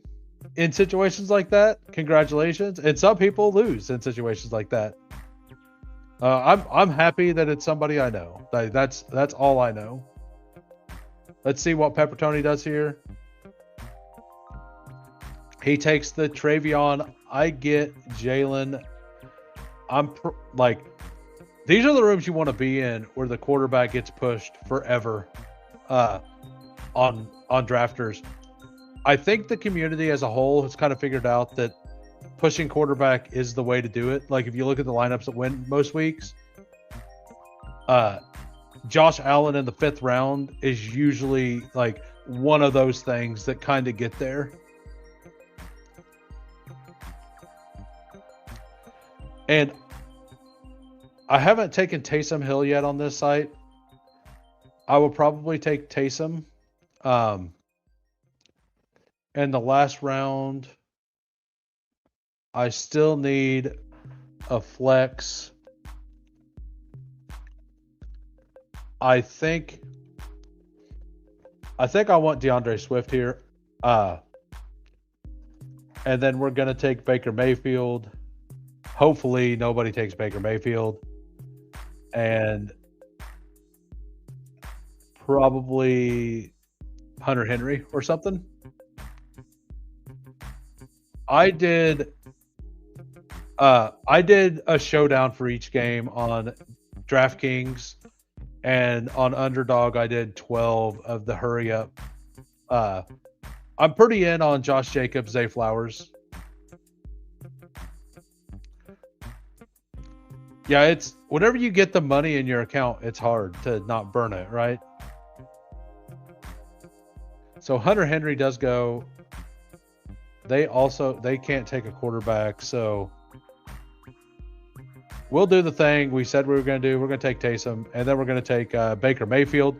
in situations like that. Congratulations. And some people lose in situations like that. I'm happy that it's somebody I know. That's all I know. Let's see what Peppertoni does here. He takes the Travion. I get Jalen. These are the rooms you want to be in where the quarterback gets pushed forever on drafters. I think the community as a whole has kind of figured out that pushing quarterback is the way to do it. Like if you look at the lineups that win most weeks, Josh Allen in the 5th round is usually like one of those things that kind of get there. And I haven't taken Taysom Hill yet on this site. I will probably take Taysom. In the last round, I still need a flex. I think I want DeAndre Swift here. And then we're going to take Baker Mayfield. Hopefully nobody takes Baker Mayfield. And probably Hunter Henry or something. I did a showdown for each game on DraftKings, and on Underdog I did 12 of the hurry up. I'm pretty in on Josh Jacobs, Zay Flowers. Yeah, it's whenever you get the money in your account, it's hard to not burn it, right? So Hunter Henry does go. They can't take a quarterback, so we'll do the thing we said we were going to do. We're going to take Taysom, and then we're going to take Baker Mayfield.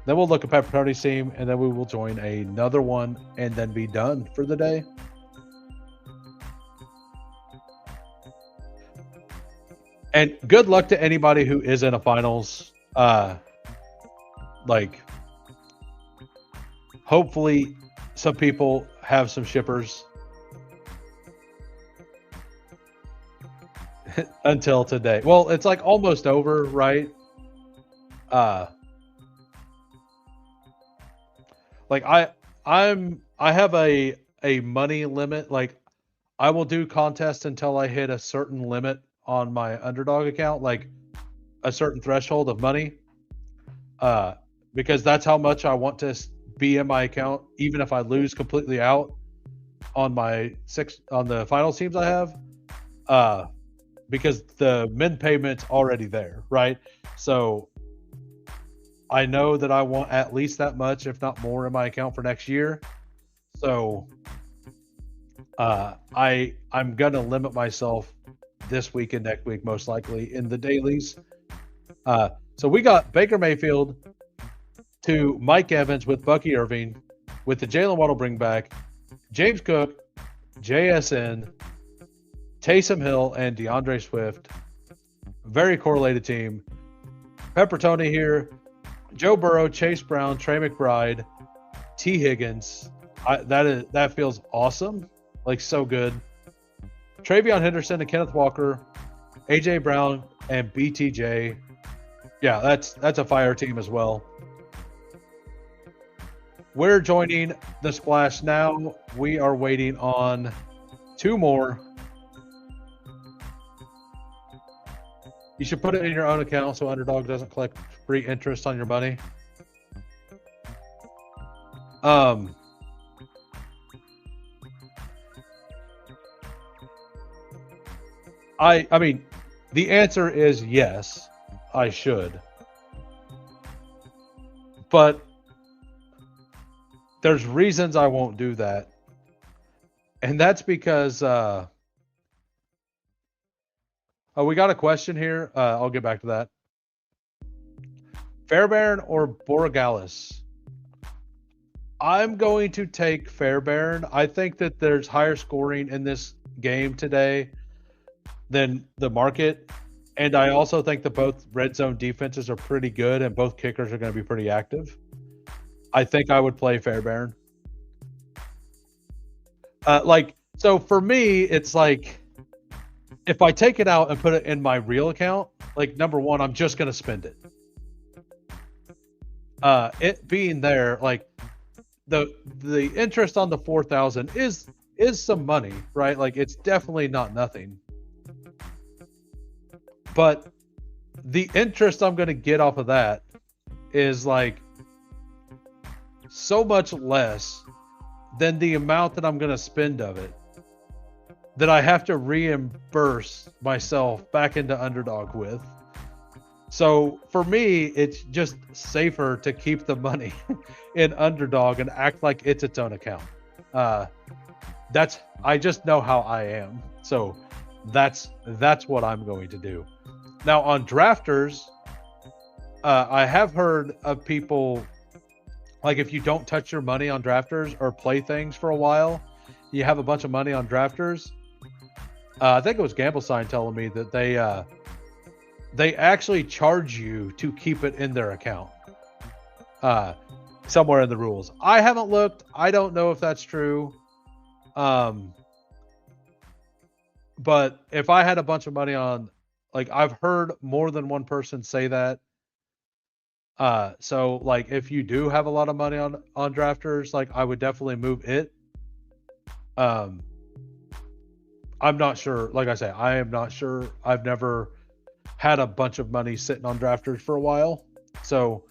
Then we'll look at Pepperoni's team, and then we will join another one, and then be done for the day. And good luck to anybody who is in a finals. Hopefully some people have some shippers until today. Well, it's like almost over, right? Like I have a money limit. Like I will do contests until I hit a certain limit on my Underdog account, like a certain threshold of money, because that's how much I want to be in my account, even if I lose completely out on the final teams I have, because the min payment's already there, right? So I know that I want at least that much, if not more, in my account for next year. So I'm gonna limit myself this week and next week, most likely, in the dailies. So we got Baker Mayfield to Mike Evans with Bucky Irving, with the Jalen Waddle bring back, James Cook, JSN, Taysom Hill, and DeAndre Swift. Very correlated team. Pepper Tony here, Joe Burrow, Chase Brown, Trey McBride, T. Higgins. That feels awesome, like so good. Travion Henderson and Kenneth Walker, AJ Brown, and BTJ. Yeah, that's a fire team as well. We're joining the splash now. We are waiting on 2 more. You should put it in your own account so Underdog doesn't collect free interest on your money. I mean, the answer is yes, I should. But there's reasons I won't do that. And that's because we got a question here. I'll get back to that. Fairbairn or Boregalis? I'm going to take Fairbairn. I think that there's higher scoring in this game today than the market. And I also think that both red zone defenses are pretty good and both kickers are going to be pretty active. I think I would play Fairbairn. So for me, it's like, if I take it out and put it in my real account, like, number one, I'm just going to spend it. It being there, like, the interest on the 4,000 is some money, right? Like, it's definitely not nothing. But the interest I'm going to get off of that is like so much less than the amount that I'm going to spend of it, that I have to reimburse myself back into Underdog with. So for me, it's just safer to keep the money in Underdog and act like it's its own account. I just know how I am. So that's what I'm going to do. Now on drafters, I have heard of people, like, if you don't touch your money on drafters or play things for a while, you have a bunch of money on drafters. I think it was Gamble Sign telling me that they actually charge you to keep it in their account. Somewhere in the rules. I haven't looked. I don't know if that's true. But if I had a bunch of money on, like, I've heard more than one person say that. So like if you do have a lot of money on drafters, like I would definitely move it. Um, I'm not sure. Like I say, I am not sure. I've never had a bunch of money sitting on drafters for a while. So,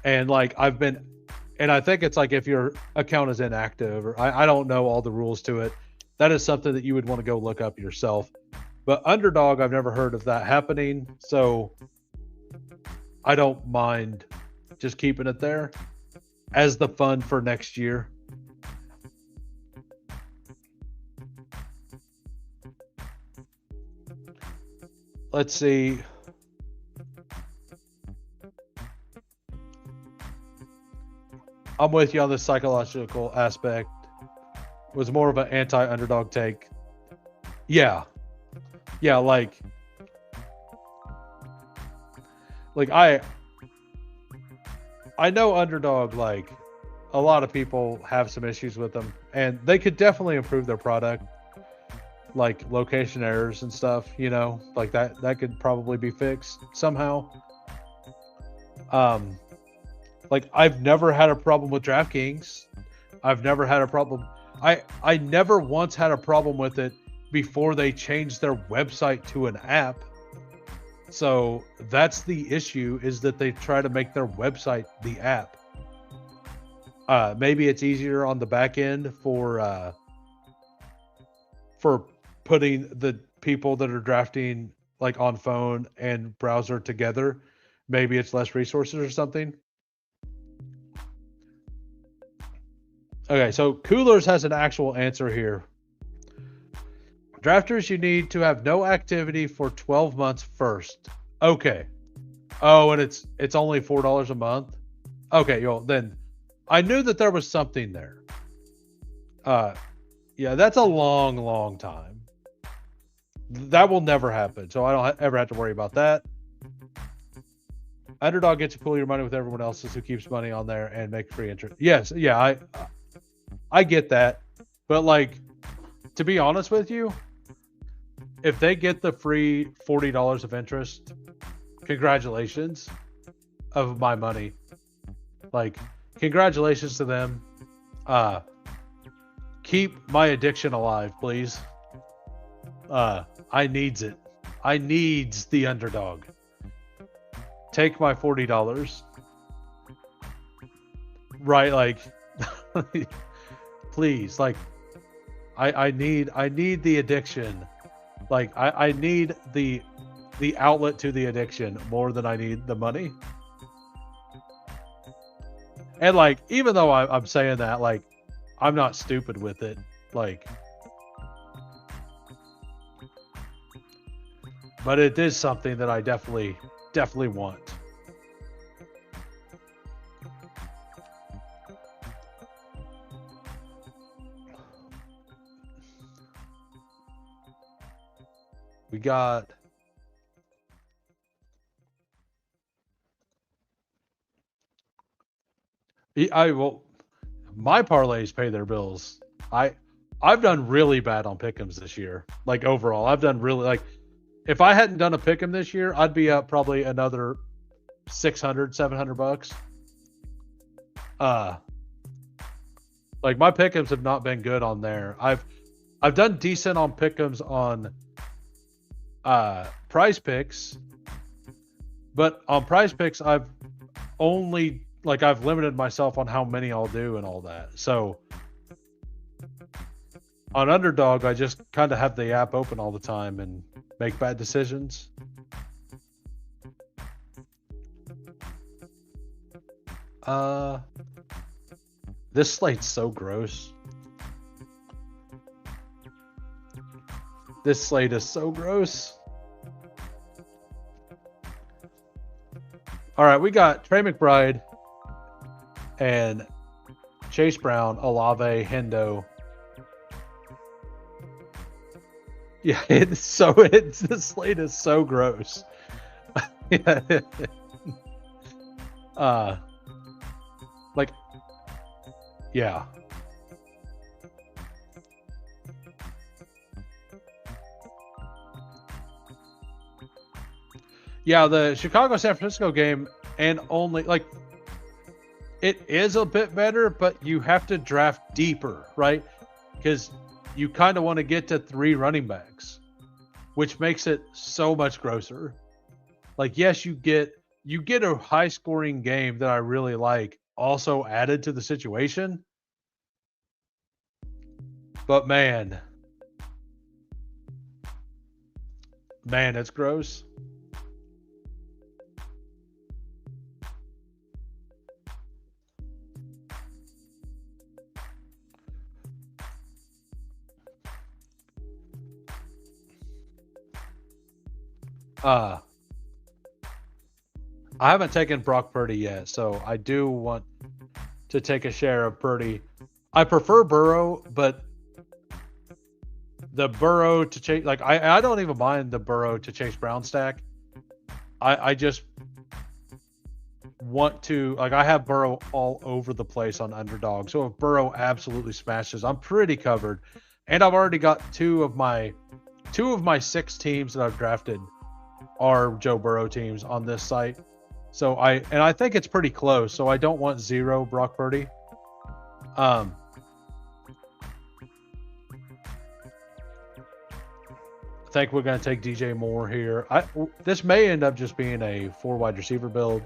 and like I've been, and I think it's like if your account is inactive, or I don't know all the rules to it. That is something that you would want to go look up yourself. But Underdog, I've never heard of that happening. So I don't mind just keeping it there as the fund for next year. Let's see. I'm with you on the psychological aspect. It was more of an anti-underdog take. Yeah. Yeah, like I know Underdog, like a lot of people have some issues with them, and they could definitely improve their product, like location errors and stuff, you know, like that could probably be fixed somehow. Um like I've never had a problem with DraftKings. I've never had a problem. I never once had a problem with it before they changed their website to an app. So that's the issue, is that they try to make their website the app. Maybe it's easier on the back end for putting the people that are drafting like on phone and browser together. Maybe it's less resources or something. Okay, so Coolers has an actual answer here. Drafters, you need to have no activity for 12 months first. Okay. Oh, and it's only $4 a month. Okay, well then I knew that there was something there. Yeah, that's a long time. That will never happen, so I don't ever have to worry about that. Underdog gets to pool your money with everyone else's who keeps money on there and make free interest. Yes, yeah, I get that, but like, to be honest with you, if they get the free $40 of interest, congratulations of my money. Like, congratulations to them. Keep my addiction alive, please. I needs it. I needs the Underdog. Take my $40. Right, like please, like I need the addiction. Like I need the outlet to the addiction more than I need the money. And like, even though I'm saying that, like, I'm not stupid with it. Like, but it is something that I definitely want. We got I will my parlays pay their bills. I've done really bad on pick'ems this year. Like overall, I've done really, like, if I hadn't done a pick'em this year, I'd be up probably another 600, 700 bucks. Like my pick'ems have not been good on there. I've done decent on pick'ems on Prize Picks, but on Prize Picks I've only, like, I've limited myself on how many I'll do and all that. So on Underdog, I just kind of have the app open all the time and make bad decisions. This slate's so gross. This slate is so gross. All right, we got Trey McBride and Chase Brown, Olave, Hendo. Yeah, the slate is so gross. Like, yeah. Yeah, the Chicago San Francisco game, and only like it is a bit better, but you have to draft deeper, right? Because you kind of want to get to 3 running backs, which makes it so much grosser. Like, yes, you get a high scoring game that I really like, also added to the situation. But man, it's gross. Uh, I haven't taken Brock Purdy yet, so I do want to take a share of Purdy. I prefer Burrow, but the Burrow to Chase, like I don't even mind the Burrow to Chase Brown stack. I just want to, like, I have Burrow all over the place on underdog. So if Burrow absolutely smashes, I'm pretty covered. And I've already got two of my 6 teams that I've drafted are Joe Burrow teams on this site. So I think it's pretty close. So I don't want 0 Brock Purdy. I think we're going to take DJ Moore here. This may end up just being a 4 wide receiver build,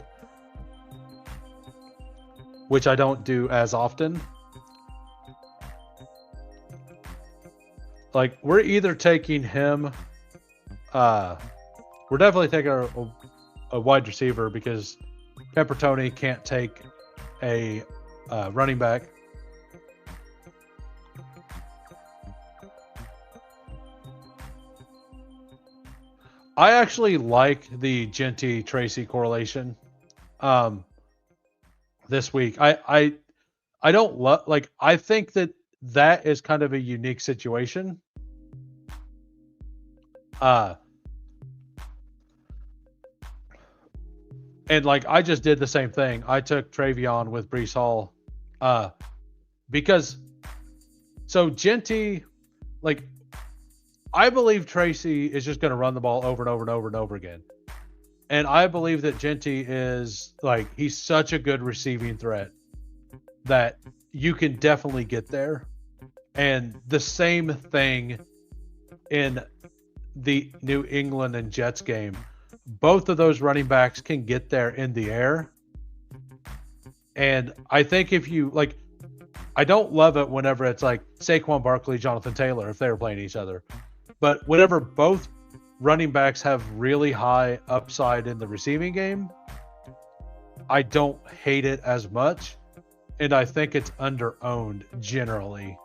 which I don't do as often. Like, we're either taking him, we're definitely taking a wide receiver because Peppertoni can't take a running back. I actually like the Genty Tracy correlation this week. I don't love, like, I think that is kind of a unique situation. And like, I just did the same thing. I took Travion with Breece Hall because so Genty, like, I believe Tracy is just going to run the ball over and over and over and over again. And I believe that Genty is, like, he's such a good receiving threat that you can definitely get there. And the same thing in the New England and Jets game. Both of those running backs can get there in the air. And I think if you, like, I don't love it whenever it's like Saquon Barkley, Jonathan Taylor, if they were playing each other. But whenever both running backs have really high upside in the receiving game, I don't hate it as much. And I think it's under-owned generally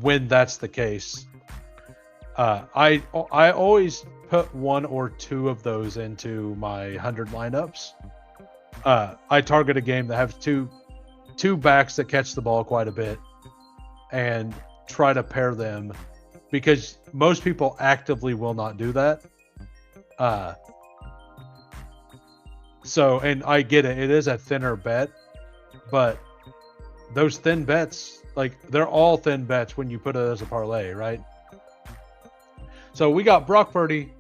when that's the case. I always put 1 or 2 of those into my 100 lineups. I target a game that has two backs that catch the ball quite a bit and try to pair them, because most people actively will not do that. So, and I get it. It is a thinner bet, but those thin bets, like, they're all thin bets when you put it as a parlay, right? So we got Brock Purdy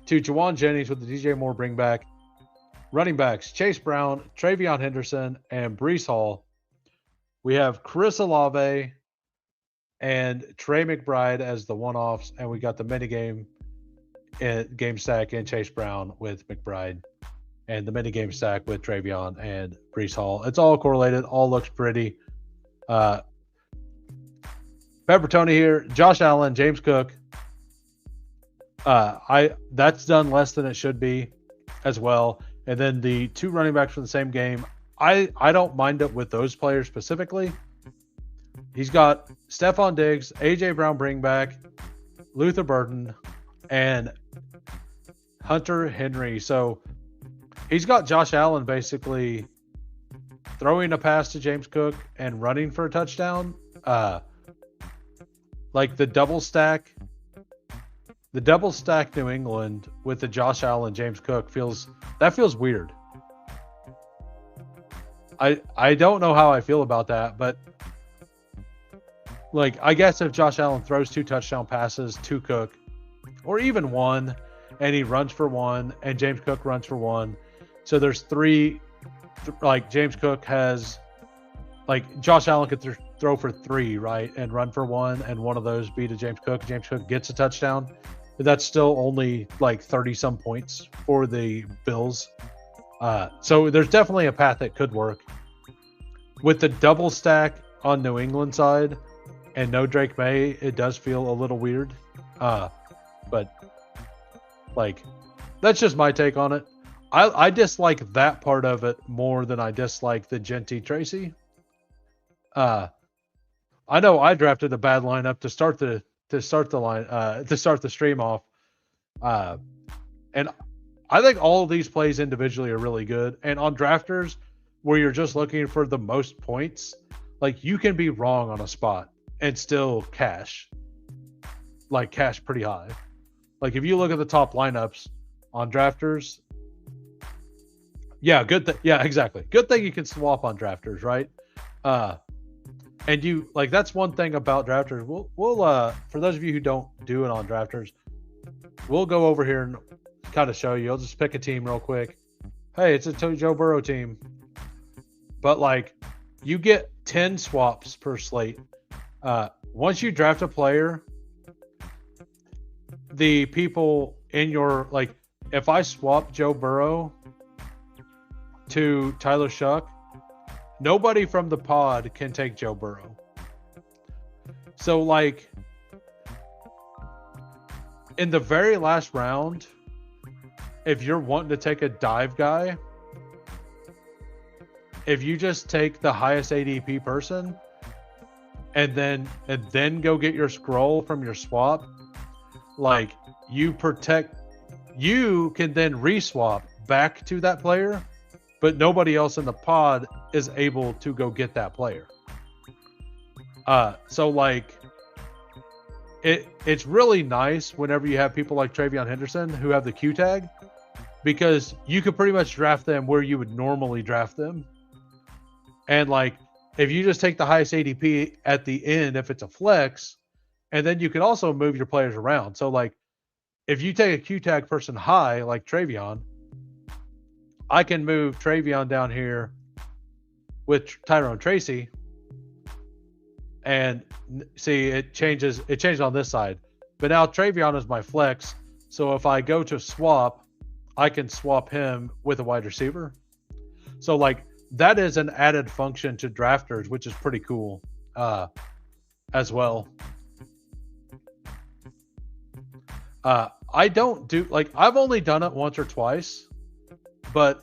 to Jawan Jennings with the DJ Moore bring back. Running backs, Chase Brown, Travion Henderson, and Breece Hall. We have Chris Olave and Trey McBride as the one-offs, and we got the minigame game stack in Chase Brown with McBride, and the minigame stack with Travion and Breece Hall. It's all correlated, all looks pretty. Peppertoni here, Josh Allen, James Cook. That's done less than it should be as well. And then the 2 running backs for the same game, I don't mind it with those players specifically. He's got Stephon Diggs, AJ Brown bring back, Luther Burden, and Hunter Henry. So he's got Josh Allen basically throwing a pass to James Cook and running for a touchdown. Like the double stack New England with the Josh Allen, James Cook feels weird. I don't know how I feel about that, but like, I guess if Josh Allen throws 2 touchdown passes to Cook, or even 1, and he runs for 1, and James Cook runs for 1. So there's 3. Like James Cook has, like Josh Allen could throw for 3, right, and run for 1, and one of those be to James Cook. James Cook gets a touchdown. But that's still only like 30 some points for the Bills. So there's definitely a path that could work. With the double stack on New England side and no Drake May, it does feel a little weird. But like, that's just my take on it. I dislike that part of it more than I dislike the Genty Tracy. I know I drafted a bad lineup to start the stream off. And I think all of these plays individually are really good. And on drafters, where you're just looking for the most points, like you can be wrong on a spot and still cash pretty high. Like if you look at the top lineups on drafters, yeah, exactly. Good thing you can swap on drafters, right? And you like, that's one thing about drafters. We'll for those of you who don't do it on drafters, we'll go over here and kind of show you. I'll just pick a team real quick. Hey, it's a Joe Burrow team. But like, you get 10 swaps per slate. Once you draft a player, the people in your, like, if I swap Joe Burrow to Tyler Shuck, nobody from the pod can take Joe Burrow. So like, in the very last round, if you're wanting to take a dive guy, if you just take the highest ADP person and then go get your scroll from your swap, like you can then reswap back to that player, but nobody else in the pod is able to go get that player. So like it's really nice whenever you have people like Travion Henderson who have the Q tag, because you could pretty much draft them where you would normally draft them. And like, if you just take the highest ADP at the end, if it's a flex, and then you can also move your players around. So like, if you take a Q tag person high, like Travion, I can move Travion down here with Tyrone Tracy, and see, it changes on this side. But now Travion is my flex. So if I go to swap, I can swap him with a wide receiver. So like, that is an added function to drafters, which is pretty cool as well. I don't do, like, I've only done it once or twice, but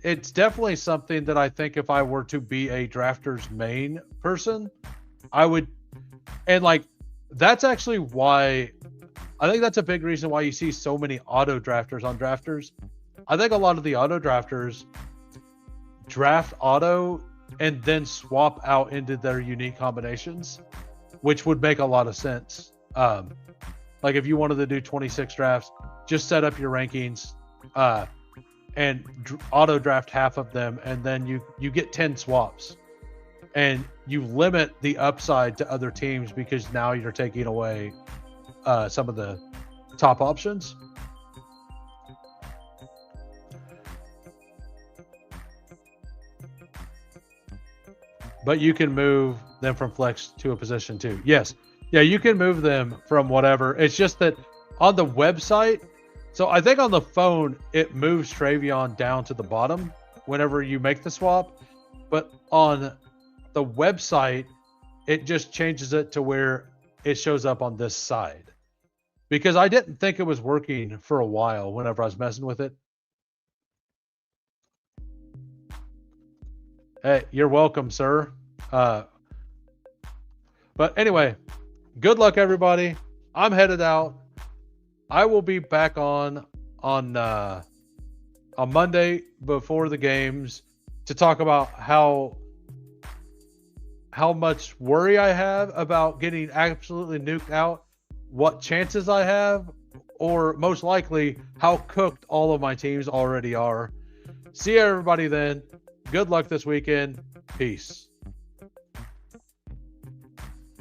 it's definitely something that I think if I were to be a drafters main person, I would. And like, that's actually why I think that's a big reason why you see so many auto drafters on drafters. I think a lot of the auto drafters draft auto and then swap out into their unique combinations, which would make a lot of sense. Like if you wanted to do 26 drafts, just set up your rankings and auto draft half of them, and then you get 10 swaps, and you limit the upside to other teams because now you're taking away some of the top options. But you can move them from flex to a position too. Yes. Yeah, you can move them from whatever. It's just that on the website, so I think on the phone, it moves Travion down to the bottom whenever you make the swap. But on the website, it just changes it to where it shows up on this side. Because I didn't think it was working for a while whenever I was messing with it. Hey, you're welcome, sir. But anyway, good luck, everybody. I'm headed out. I will be back on Monday before the games to talk about how much worry I have about getting absolutely nuked out, what chances I have, or most likely how cooked all of my teams already are. See everybody then. Good luck this weekend. Peace.